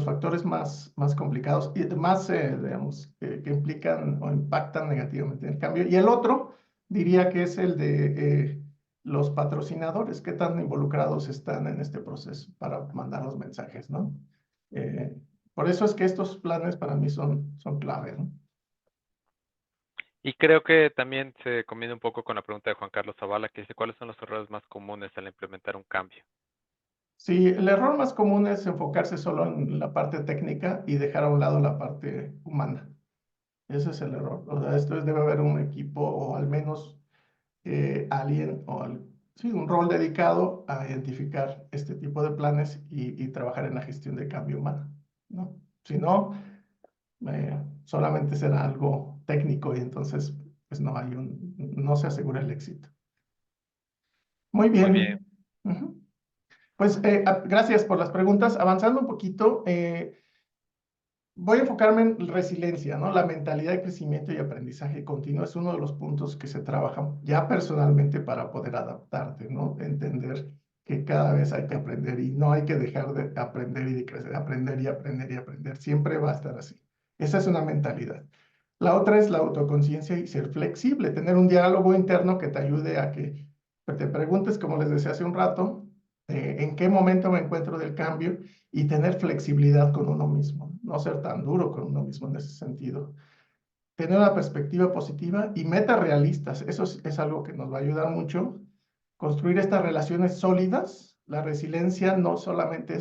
factores más complicados y más, digamos, que implican o impactan negativamente en el cambio. Y el otro, diría que es el de los patrocinadores, qué tan involucrados están en este proceso para mandar los mensajes, ¿no? Eh, por eso es que estos planes para mí son clave, ¿no? Y creo que también se combina un poco con la pregunta de Juan Carlos Zavala, que dice, ¿cuáles son los errores más comunes al implementar un cambio? Sí, el error más común es enfocarse solo en la parte técnica y dejar a un lado la parte humana. Ese es el error. O sea, debe haber un equipo o al menos alguien sí, un rol dedicado a identificar este tipo de planes y trabajar en la gestión de cambio humano, ¿no? Si no, solamente será algo técnico y entonces pues no se asegura el éxito. Muy Muy bien. bien. Ujú. Pues gracias por las preguntas. Avanzando un poquito, voy a enfocarme en resiliencia, ¿no? La mentalidad de crecimiento y aprendizaje continuo es uno de los puntos que se trabajan ya personalmente para poder adaptarte, ¿no? Entender que cada vez hay que aprender y no hay que dejar de aprender y de crecer, aprender y aprender y aprender. Siempre va a estar así. Esa es una mentalidad. La otra es la autoconciencia y ser flexible, tener un diálogo interno que te ayude a que te preguntes, como les decía hace un rato, en qué momento me encuentro del cambio y tener flexibilidad con uno mismo, no ser tan duro con uno mismo en ese sentido. Tener una perspectiva positiva y metas realistas, eso es algo que nos va a ayudar mucho. Construir estas relaciones sólidas, la resiliencia no solamente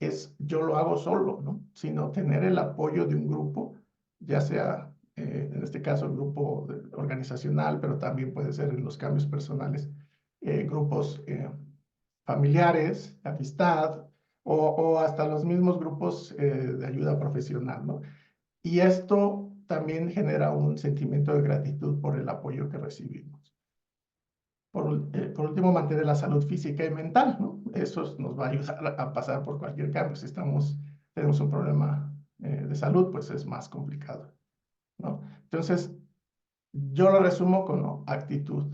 es yo lo hago solo, ¿no? Sino tener el apoyo de un grupo, ya sea en este caso el grupo organizacional, pero también puede ser en los cambios personales, grupos familiares, amistad, o hasta los mismos grupos de ayuda profesional, ¿no? Y esto también genera un sentimiento de gratitud por el apoyo que recibimos. Por último, mantener la salud física y mental, ¿no? Eso nos va a ayudar a pasar por cualquier cambio. Si tenemos un problema de salud, pues es más complicado, ¿no? Entonces, yo lo resumo con actitud.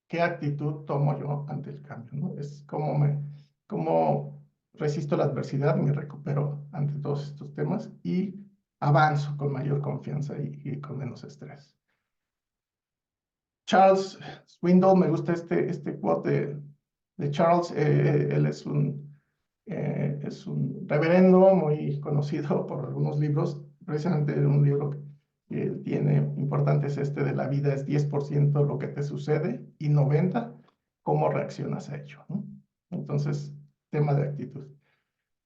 ¿Qué actitud tomo yo ante el cambio, ¿no? Es cómo resisto la adversidad, me recupero ante todos estos temas y avanzo con mayor confianza y con menos estrés. Charles Swindoll, me gusta este quote de Charles. Él es un reverendo muy conocido por algunos libros, precisamente un libro que tiene importante es este de la vida es 10% lo que te sucede y 90% cómo reaccionas a ello, ¿no? Entonces, tema de actitud.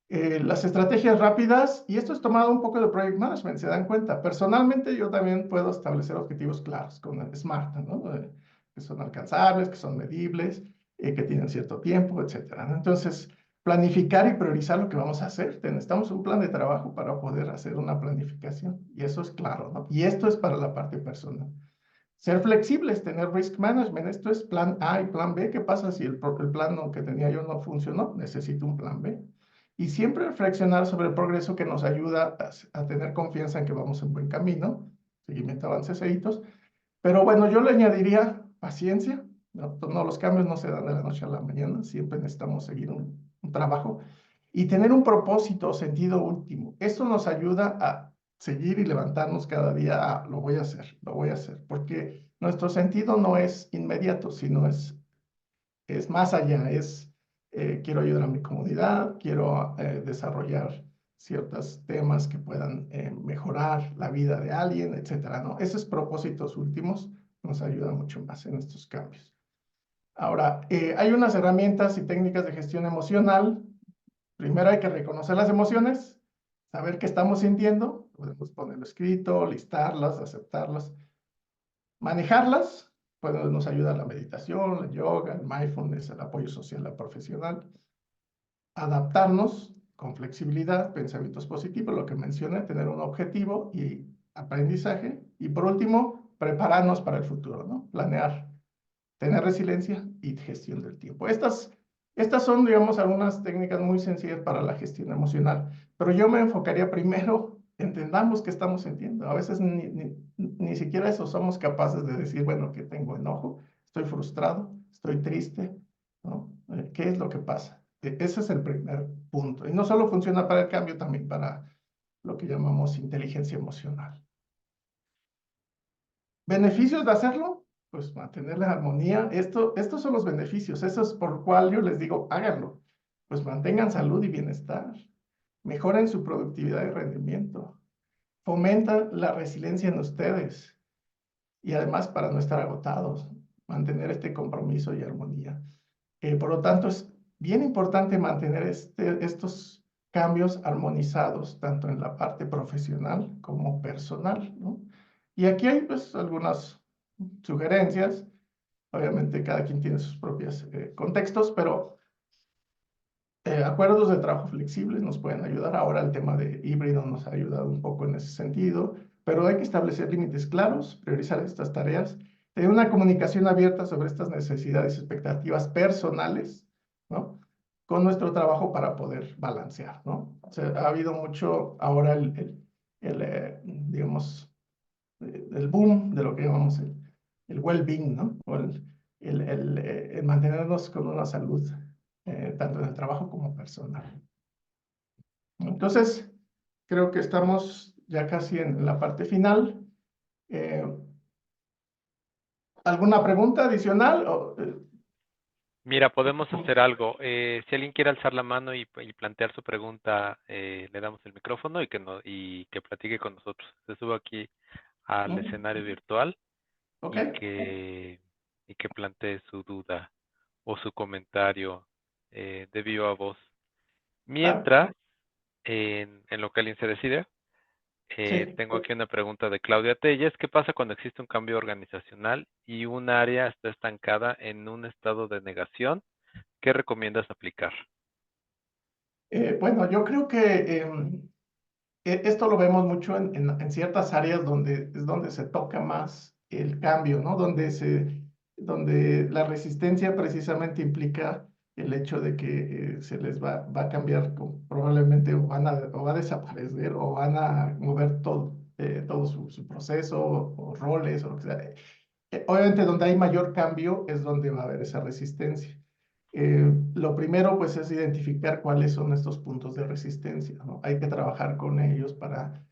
Las estrategias rápidas, y esto es tomado un poco de Project Management, se dan cuenta. Personalmente yo también puedo establecer objetivos claros con el SMART, ¿no? Que son alcanzables, que son medibles, que tienen cierto tiempo, etcétera, ¿no? Entonces, planificar y priorizar lo que vamos a hacer. Necesitamos un plan de trabajo para poder hacer una planificación, y eso es claro, ¿no? Y esto es para la parte personal. Ser flexibles, tener risk management. Esto es plan A y plan B. ¿Qué pasa si el plan que tenía yo no funcionó? Necesito un plan B. Y siempre reflexionar sobre el progreso que nos ayuda a tener confianza en que vamos en buen camino. Seguimiento, avances e hitos. Pero bueno, yo le añadiría paciencia. No, los cambios no se dan de la noche a la mañana. Siempre necesitamos seguir un trabajo. Y tener un propósito o sentido último. Esto nos ayuda a seguir y levantarnos cada día. Ah, lo voy a hacer, lo voy a hacer. Porque nuestro sentido no es inmediato, sino es más allá. Quiero ayudar a mi comunidad, quiero desarrollar ciertos temas que puedan mejorar la vida de alguien, etcétera, ¿no? Esos propósitos últimos nos ayudan mucho más en estos cambios. Ahora, hay unas herramientas y técnicas de gestión emocional. Primero hay que reconocer las emociones, saber qué estamos sintiendo, podemos ponerlo escrito, listarlas, aceptarlas, manejarlas. Pues nos ayuda la meditación, la yoga, el mindfulness, el apoyo social, la profesional. Adaptarnos con flexibilidad, pensamientos positivos, lo que mencioné, tener un objetivo y aprendizaje. Y por último, prepararnos para el futuro, ¿no? Planear, tener resiliencia y gestión del tiempo. Estas son, digamos, algunas técnicas muy sencillas para la gestión emocional, pero yo me enfocaría primero, entendamos qué estamos sintiendo. A veces ni siquiera eso somos capaces de decir, bueno, que tengo enojo, estoy frustrado, estoy triste, ¿no? ¿Qué es lo que pasa? Ese es el primer punto. Y no solo funciona para el cambio, también para lo que llamamos inteligencia emocional. ¿Beneficios de hacerlo? Pues mantener la armonía. Estos son los beneficios. Eso es por cual yo les digo, háganlo. Pues mantengan salud y bienestar. Mejoren su productividad y rendimiento. Fomentan la resiliencia en ustedes. Y además para no estar agotados, mantener este compromiso y armonía. Por lo tanto, es bien importante mantener estos cambios armonizados, tanto en la parte profesional como personal, ¿no? Y aquí hay pues algunas sugerencias. Obviamente cada quien tiene sus propios contextos, pero acuerdos de trabajo flexibles nos pueden ayudar. Ahora el tema de híbrido nos ha ayudado un poco en ese sentido, pero hay que establecer límites claros, priorizar estas tareas, tener una comunicación abierta sobre estas necesidades y expectativas personales, ¿no? Con nuestro trabajo para poder balancear, ¿no? O sea, ha habido mucho ahora digamos, el boom de lo que llamamos el well-being, ¿no? O el mantenernos con una salud, tanto en el trabajo como personal. Entonces, creo que estamos ya casi en la parte final. ¿Alguna pregunta adicional? Mira, podemos hacer algo. Si alguien quiere alzar la mano y plantear su pregunta, le damos el micrófono y que platique con nosotros. Se sube aquí al escenario virtual Okay. y que plantee su duda o su comentario de viva voz. Mientras, en lo que alguien se decide, Sí. tengo aquí una pregunta de Claudia Telles. ¿Qué pasa cuando existe un cambio organizacional y un área está estancada en un estado de negación? ¿Qué recomiendas aplicar? Bueno, yo creo que esto lo vemos mucho en ciertas áreas donde es donde se toca más el cambio, ¿no? Donde la resistencia precisamente implica el hecho de que se les va a cambiar, probablemente o va a desaparecer o van a mover todo su proceso o roles o lo que sea. Obviamente donde hay mayor cambio es donde va a haber esa resistencia. Lo primero, pues, es identificar cuáles son estos puntos de resistencia, ¿no? Hay que trabajar con ellos para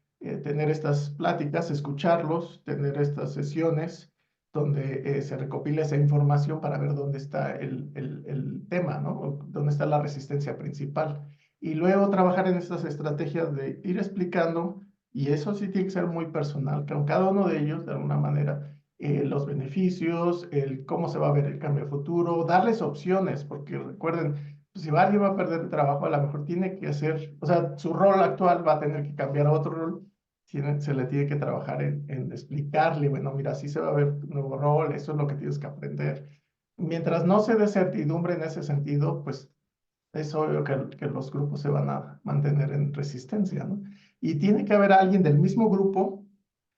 tener estas pláticas, escucharlos, tener estas sesiones donde se recopila esa información para ver dónde está el tema, ¿no? O dónde está la resistencia principal. Y luego trabajar en estas estrategias de ir explicando, y eso sí tiene que ser muy personal, con cada uno de ellos, de alguna manera, los beneficios, cómo se va a ver el cambio futuro, darles opciones, porque recuerden, pues, si alguien va a perder el trabajo, a lo mejor tiene que hacer, o sea, su rol actual va a tener que cambiar a otro rol, se le tiene que trabajar en explicarle, bueno, mira, así se va a ver tu nuevo rol, eso es lo que tienes que aprender. Mientras no se dé certidumbre en ese sentido, pues es obvio que los grupos se van a mantener en resistencia, ¿no? Y tiene que haber alguien del mismo grupo,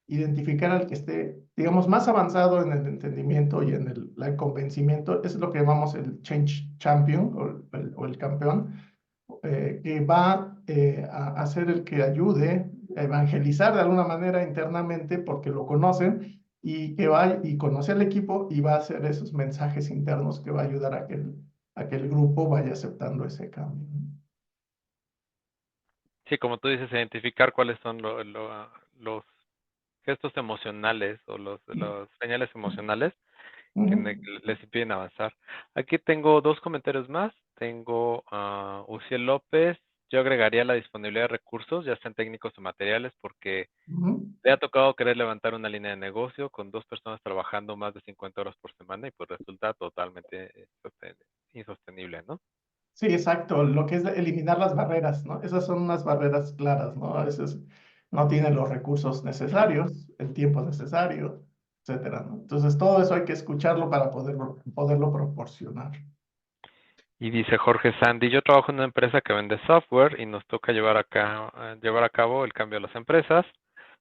identificar al que esté digamos, más avanzado en el entendimiento y en el convencimiento, es lo que llamamos el Change Champion o el campeón, que va a ser el que ayude a evangelizar de alguna manera internamente porque lo conocen y que va y conoce al equipo y va a hacer esos mensajes internos que va a ayudar a que el grupo vaya aceptando ese cambio. Sí, como tú dices, identificar cuáles son los gestos emocionales o los señales emocionales que Ujú, les impiden avanzar. Aquí tengo dos comentarios más. Tengo a Uciel López. Yo agregaría la disponibilidad de recursos, ya sean técnicos o materiales, porque ujú. le ha tocado querer levantar una línea de negocio con 2 personas trabajando más de 50 horas por semana y pues resulta totalmente insostenible, ¿no? Sí, exacto. Lo que es eliminar las barreras, ¿no? Esas son unas barreras claras, ¿no? A veces no tienen los recursos necesarios, el tiempo necesario, etcétera, ¿no? Entonces, todo eso hay que escucharlo para poderlo proporcionar. Y dice Jorge Sandy, yo trabajo en una empresa que vende software y nos toca llevar a cabo el cambio a las empresas.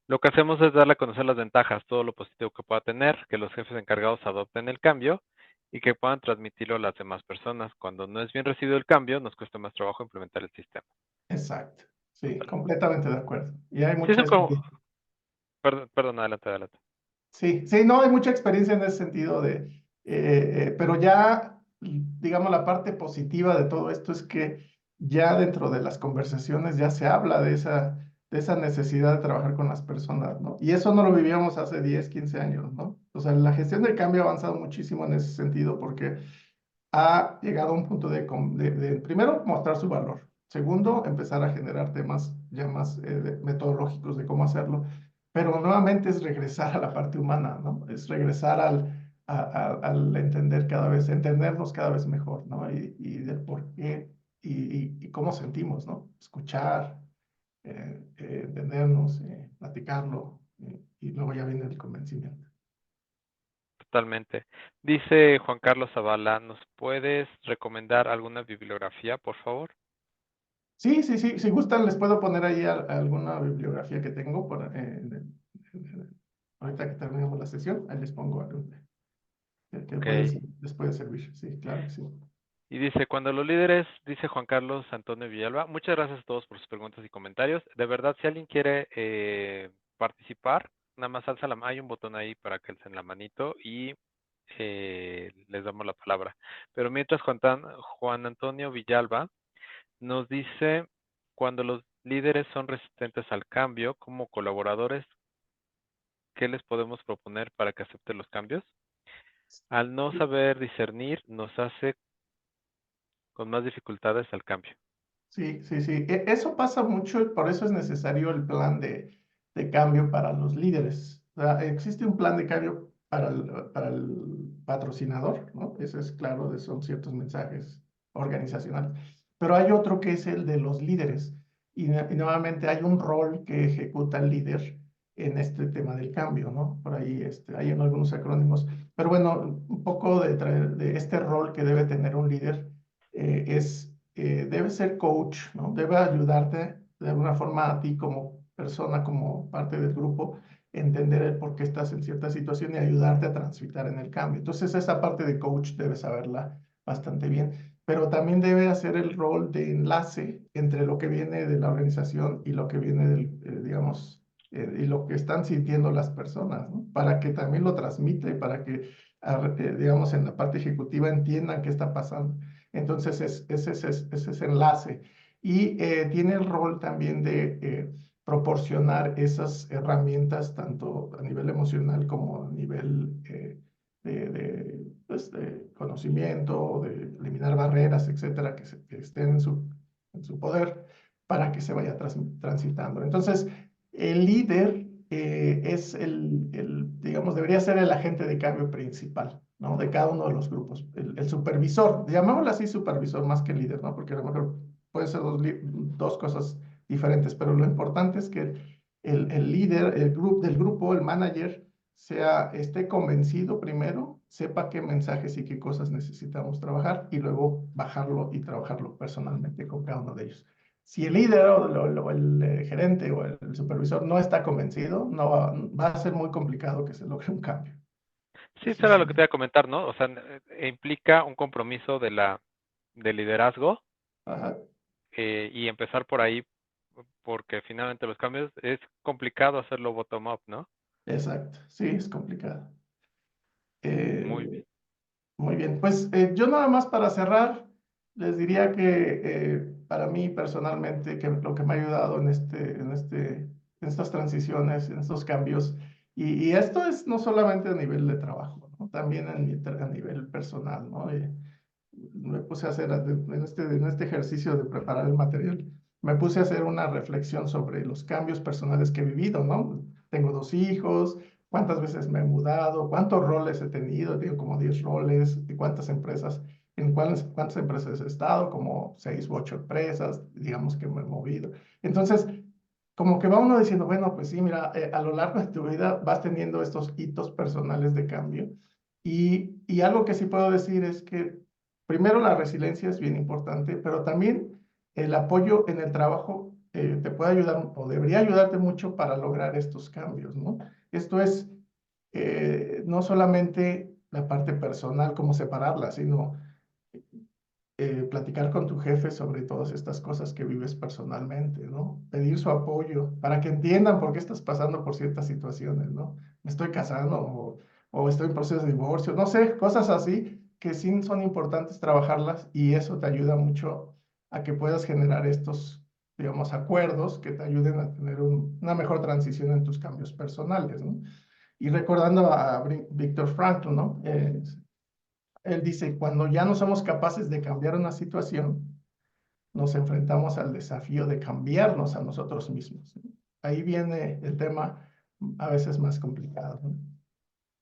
Lo que hacemos es darle a conocer las ventajas, todo lo positivo que pueda tener, que los jefes encargados adopten el cambio y que puedan transmitirlo a las demás personas. Cuando no es bien recibido el cambio, nos cuesta más trabajo implementar el sistema. Exacto. Sí, completamente de acuerdo. Y hay Sí, mucha eso como, experiencia. perdón, adelante, adelante. Sí, sí, no, hay mucha experiencia en ese sentido pero ya, digamos, la parte positiva de todo esto es que ya dentro de las conversaciones ya se habla de esa necesidad de trabajar con las personas, ¿no? Y eso no lo vivíamos hace 10, 15 años, ¿no? O sea, la gestión del cambio ha avanzado muchísimo en ese sentido porque ha llegado a un punto primero, mostrar su valor. Segundo, empezar a generar temas ya más metodológicos de cómo hacerlo. Pero nuevamente es regresar a la parte humana, ¿no? Es regresar al entender entendernos cada vez mejor, ¿no? Y del por qué y cómo sentimos, ¿no? Escuchar, entendernos, platicarlo, y luego ya viene el convencimiento. Totalmente. Dice Juan Carlos Zavala, ¿nos puedes recomendar alguna bibliografía, por favor? Sí, sí, sí. Si gustan, les puedo poner ahí alguna bibliografía que tengo ahorita que terminemos la sesión. Ahí les pongo algo que Ok. les puede servir. Sí, claro que sí. Y dice, cuando los líderes, dice Juan Carlos Antonio Villalba, muchas gracias a todos por sus preguntas y comentarios. De verdad, si alguien quiere participar, nada más alza la mano, hay un botón ahí para que alcen la manito y les damos la palabra. Pero mientras Juan Antonio Villalba nos dice, cuando los líderes son resistentes al cambio, como colaboradores, ¿qué les podemos proponer para que acepten los cambios? Al no saber discernir, nos hace con más dificultades al cambio. Sí, sí, sí. Eso pasa mucho y por eso es necesario el plan de cambio para los líderes. O sea, existe un plan de cambio para el patrocinador, ¿no? Eso es claro, son ciertos mensajes organizacionales. Pero hay otro que es el de los líderes. Y nuevamente hay un rol que ejecuta el líder en este tema del cambio, ¿no? Por ahí hay en algunos acrónimos. Pero bueno, un poco de este rol que debe tener un líder debe ser coach, ¿no? Debe ayudarte de alguna forma a ti como persona, como parte del grupo, entender el por qué estás en cierta situación y ayudarte a transitar en el cambio. Entonces, esa parte de coach debe saberla bastante bien, pero también debe hacer el rol de enlace entre lo que viene de la organización y lo que viene digamos, y lo que están sintiendo las personas, ¿no? Para que también lo transmite, para que, digamos, en la parte ejecutiva entiendan qué está pasando. Entonces, ese enlace. Y tiene el rol también de proporcionar esas herramientas, tanto a nivel emocional como a nivel pues, de conocimiento, de eliminar barreras, etcétera, que estén en su poder para que se vaya transitando. Entonces, el líder es digamos, debería ser el agente de cambio principal, ¿no? De cada uno de los grupos. El supervisor, llamémoslo así supervisor más que líder, ¿no? Porque a lo mejor pueden ser dos cosas diferentes, pero lo importante es que el líder del grupo, el manager, esté convencido primero, sepa qué mensajes y qué cosas necesitamos trabajar y luego bajarlo y trabajarlo personalmente con cada uno de ellos. si el líder o el gerente o el supervisor no está convencido, no va a ser muy complicado que se logre un cambio. Sí, Eso eso era sí. lo que te iba a comentar, ¿no? O sea, implica un compromiso de liderazgo Ajá, y empezar por ahí, porque finalmente los cambios es complicado hacerlo bottom-up, ¿no? exacto, sí, es complicado. Muy Eh, bien. Muy bien, pues yo nada más para cerrar, les diría que para mí personalmente, que lo que me ha ayudado en estas transiciones, en estos cambios, y esto es no solamente a nivel de trabajo, ¿no? También a nivel personal, ¿no? Me puse a hacer, en este ejercicio de preparar el material, me puse a hacer una reflexión sobre los cambios personales que he vivido, ¿no? Tengo 2 hijos, cuántas veces me he mudado, cuántos roles he tenido, tengo como 10 roles, y cuántas empresas, cuántas empresas he estado, como 6 u 8 empresas, digamos que me he movido. Entonces, como que va uno diciendo, bueno, pues sí, mira, a lo largo de tu vida vas teniendo estos hitos personales de cambio. Y algo que sí puedo decir es que primero la resiliencia es bien importante, pero también el apoyo en el trabajo te puede ayudar o debería ayudarte mucho para lograr estos cambios, ¿no? Esto es no solamente la parte personal, cómo separarla, sino platicar con tu jefe sobre todas estas cosas que vives personalmente, ¿no? Pedir su apoyo para que entiendan por qué estás pasando por ciertas situaciones, ¿no? Me estoy casando o estoy en proceso de divorcio, no sé, cosas así que sí son importantes trabajarlas y eso te ayuda mucho a que puedas generar estos, digamos, acuerdos que te ayuden a tener una mejor transición en tus cambios personales, ¿no? Y recordando a Víctor Frankl, ¿no? Él dice, cuando ya no somos capaces de cambiar una situación, nos enfrentamos al desafío de cambiarnos a nosotros mismos, ¿no? Ahí viene el tema a veces más complicado, ¿no?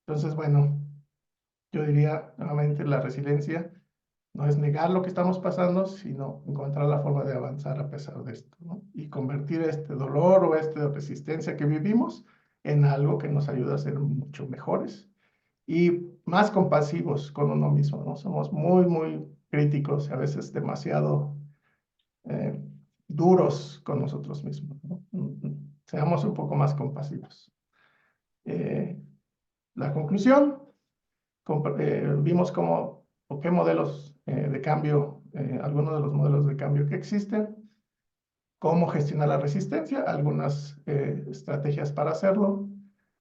Entonces, bueno, yo diría nuevamente la resiliencia no es negar lo que estamos pasando, sino encontrar la forma de avanzar a pesar de esto, ¿no? Y convertir este dolor o esta resistencia que vivimos en algo que nos ayuda a ser mucho mejores y más compasivos con uno mismo, ¿no? Somos muy, muy críticos, a veces demasiado eh, duros con nosotros mismos, ¿no? Seamos un poco más compasivos. Eh, la conclusión, vimos cómo o qué modelos de cambio, algunos de los modelos de cambio que existen, cómo gestionar la resistencia, algunas estrategias para hacerlo,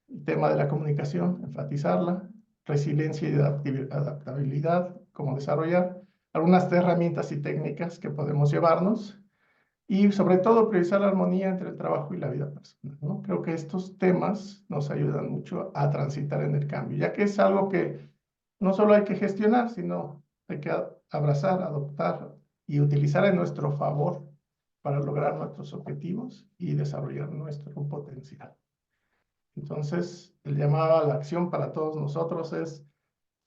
el tema de la comunicación, enfatizarla, resiliencia y adaptabilidad, cómo desarrollar, algunas herramientas y técnicas que podemos llevarnos y sobre todo priorizar la armonía entre el trabajo y la vida personal, ¿no? Creo que estos temas nos ayudan mucho a transitar en el cambio, ya que es algo que no solo hay que gestionar, sino hay que abrazar, adoptar y utilizar en nuestro favor para lograr nuestros objetivos y desarrollar nuestro potencial. Entonces, el llamado a la acción para todos nosotros es,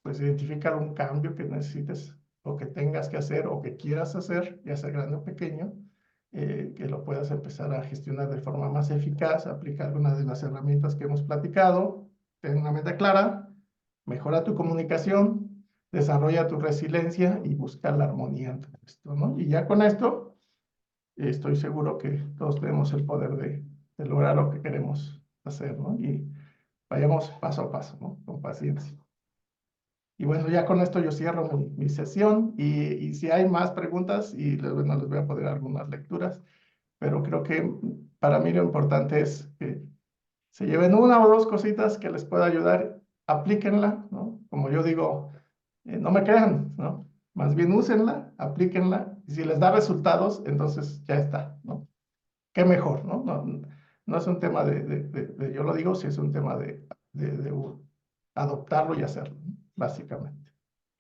pues, identificar un cambio que necesites o que tengas que hacer o que quieras hacer, ya sea grande o pequeño, que lo puedas empezar a gestionar de forma más eficaz, aplica algunas de las herramientas que hemos platicado, ten una meta clara, mejora tu comunicación, desarrolla tu resiliencia y busca la armonía en todo esto, ¿no? Y ya con esto, estoy seguro que todos tenemos el poder de lograr lo que queremos hacer, ¿no? Y vayamos paso a paso, ¿no? Con paciencia. Y bueno, ya con esto yo cierro mi sesión y si hay más preguntas y bueno, les voy a poner algunas lecturas, pero creo que para mí lo importante es que se lleven una o dos cositas que les pueda ayudar, aplíquenla, ¿no? Como yo digo, no me crean, ¿no? Más bien úsenla, aplíquenla y si les da resultados, entonces ya está, ¿no? Qué mejor, ¿no? No es un tema yo lo digo, si es un tema de adoptarlo y hacerlo, ¿no? Básicamente.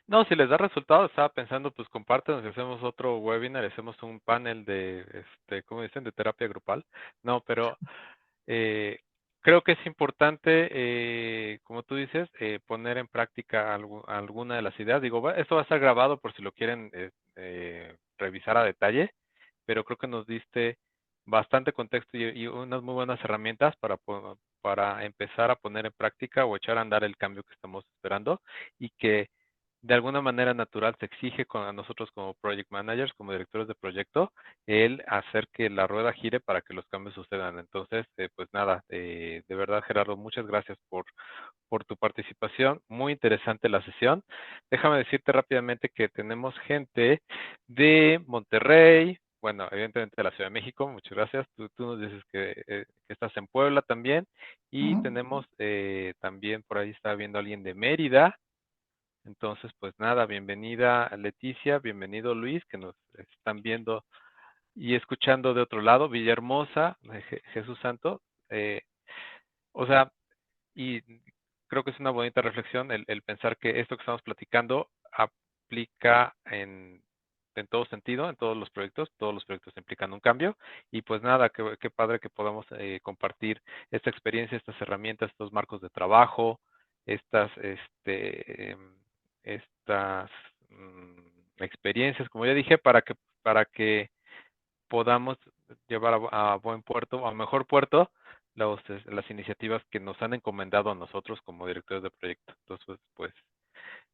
No, si les da resultados, estaba pensando, pues compártenos si hacemos otro webinar, hacemos un panel de, ¿cómo dicen? De terapia grupal. No, pero eh, creo que es importante, como tú dices, poner en práctica alguna de las ideas. Digo, esto va a estar grabado por si lo quieren revisar a detalle, pero creo que nos diste bastante contexto y unas muy buenas herramientas para empezar a poner en práctica o echar a andar el cambio que estamos esperando y que de alguna manera natural se exige a nosotros como project managers, como directores de proyecto, el hacer que la rueda gire para que los cambios sucedan. Entonces, pues nada, de verdad, Gerardo, muchas gracias por tu participación. Muy interesante la sesión. Déjame decirte rápidamente que tenemos gente de Monterrey, bueno, evidentemente de la Ciudad de México, muchas gracias. Tú nos dices que estás en Puebla también. Y tenemos también por ahí está viendo alguien de Mérida. Entonces, pues nada, bienvenida Leticia, bienvenido Luis, que nos están viendo y escuchando de otro lado, Villahermosa, Jesús Santo. O sea, y creo que es una bonita reflexión el pensar que esto que estamos platicando aplica en todo sentido, en todos los proyectos implican un cambio, y pues nada, qué padre que podamos compartir esta experiencia, estas herramientas, estos marcos de trabajo, estas, estas experiencias, como ya dije, para que podamos llevar a buen puerto, a mejor puerto, las iniciativas que nos han encomendado a nosotros como directores de proyecto. Entonces, pues,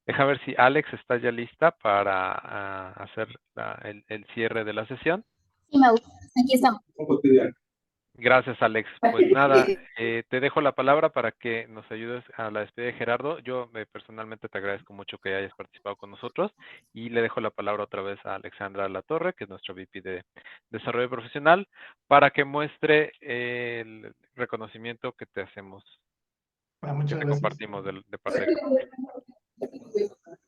deja ver si Alex está ya lista para hacer el cierre de la sesión. Sí, Mau, aquí estamos. Gracias, Alex. Pues nada, te dejo la palabra para que nos ayudes a la despedida de Gerardo. Yo personalmente te agradezco mucho que hayas participado con nosotros y le dejo la palabra otra vez a Alexandra Latorre, que es nuestro VP de Desarrollo Profesional, para que muestre el reconocimiento que te hacemos, que Muchas te gracias. compartimos de parte de Comunica.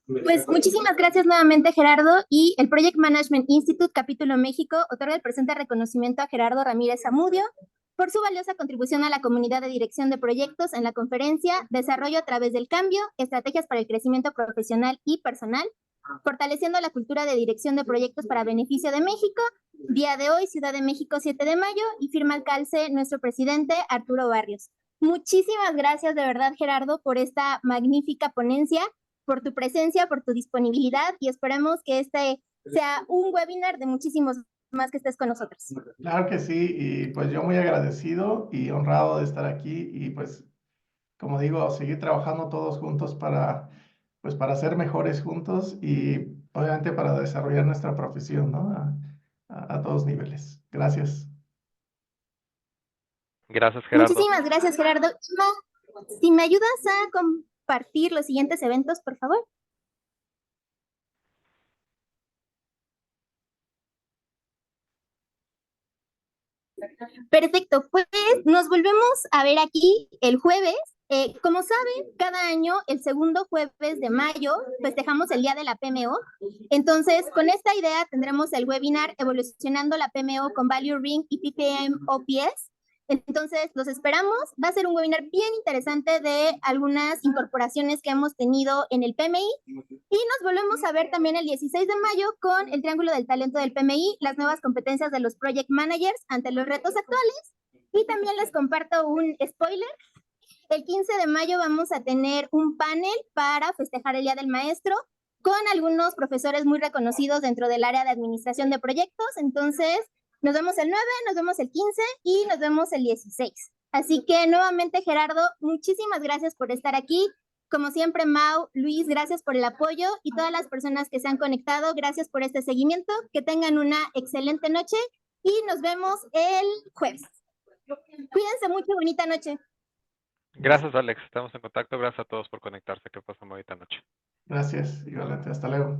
Pues muchísimas gracias nuevamente, Gerardo. Y el Project Management Institute, Capítulo México, otorga el presente reconocimiento a Gerardo Ramírez Zamudio por su valiosa contribución a la comunidad de dirección de proyectos en la conferencia Desarrollo a través del cambio, estrategias para el crecimiento profesional y personal, fortaleciendo la cultura de dirección de proyectos para beneficio de México. Día de hoy, Ciudad de México, 7 de mayo, y firma al calce nuestro presidente Arturo Barrios. Muchísimas gracias de verdad, Gerardo, por esta magnífica ponencia, por tu presencia, por tu disponibilidad, y esperemos que este sea un webinar de muchísimos más que estés con nosotros. Claro que sí, y pues yo muy agradecido y honrado de estar aquí y pues, como digo, seguir trabajando todos juntos pues para ser mejores juntos y obviamente para desarrollar nuestra profesión, ¿no? A todos niveles. Gracias. Gracias, Gerardo. Muchísimas gracias, Gerardo. Si me ayudas a compartir los siguientes eventos, por favor. Perfecto, pues nos volvemos a ver aquí el jueves. Como saben, cada año, el segundo jueves de mayo, festejamos el Día de la PMO. Entonces, con esta idea tendremos el webinar Evolucionando la PMO con Value Ring y PPM OPS. Entonces, los esperamos. Va a ser un webinar bien interesante de algunas incorporaciones que hemos tenido en el PMI. Y nos volvemos a ver también el 16 de mayo con el Triángulo del Talento del PMI, las nuevas competencias de los Project Managers ante los retos actuales. Y también les comparto un spoiler. El 15 de mayo vamos a tener un panel para festejar el Día del Maestro con algunos profesores muy reconocidos dentro del área de administración de proyectos. Entonces, nos vemos el 9, nos vemos el 15 y nos vemos el 16. Así que nuevamente, Gerardo, muchísimas gracias por estar aquí. Como siempre, Mau, Luis, gracias por el apoyo, y todas las personas que se han conectado, gracias por este seguimiento. Que tengan una excelente noche y nos vemos el jueves. Cuídense mucho, bonita noche. Gracias, Alex. Estamos en contacto. Gracias a todos por conectarse. Que pasen bonita noche. Gracias, igualmente. Hasta luego.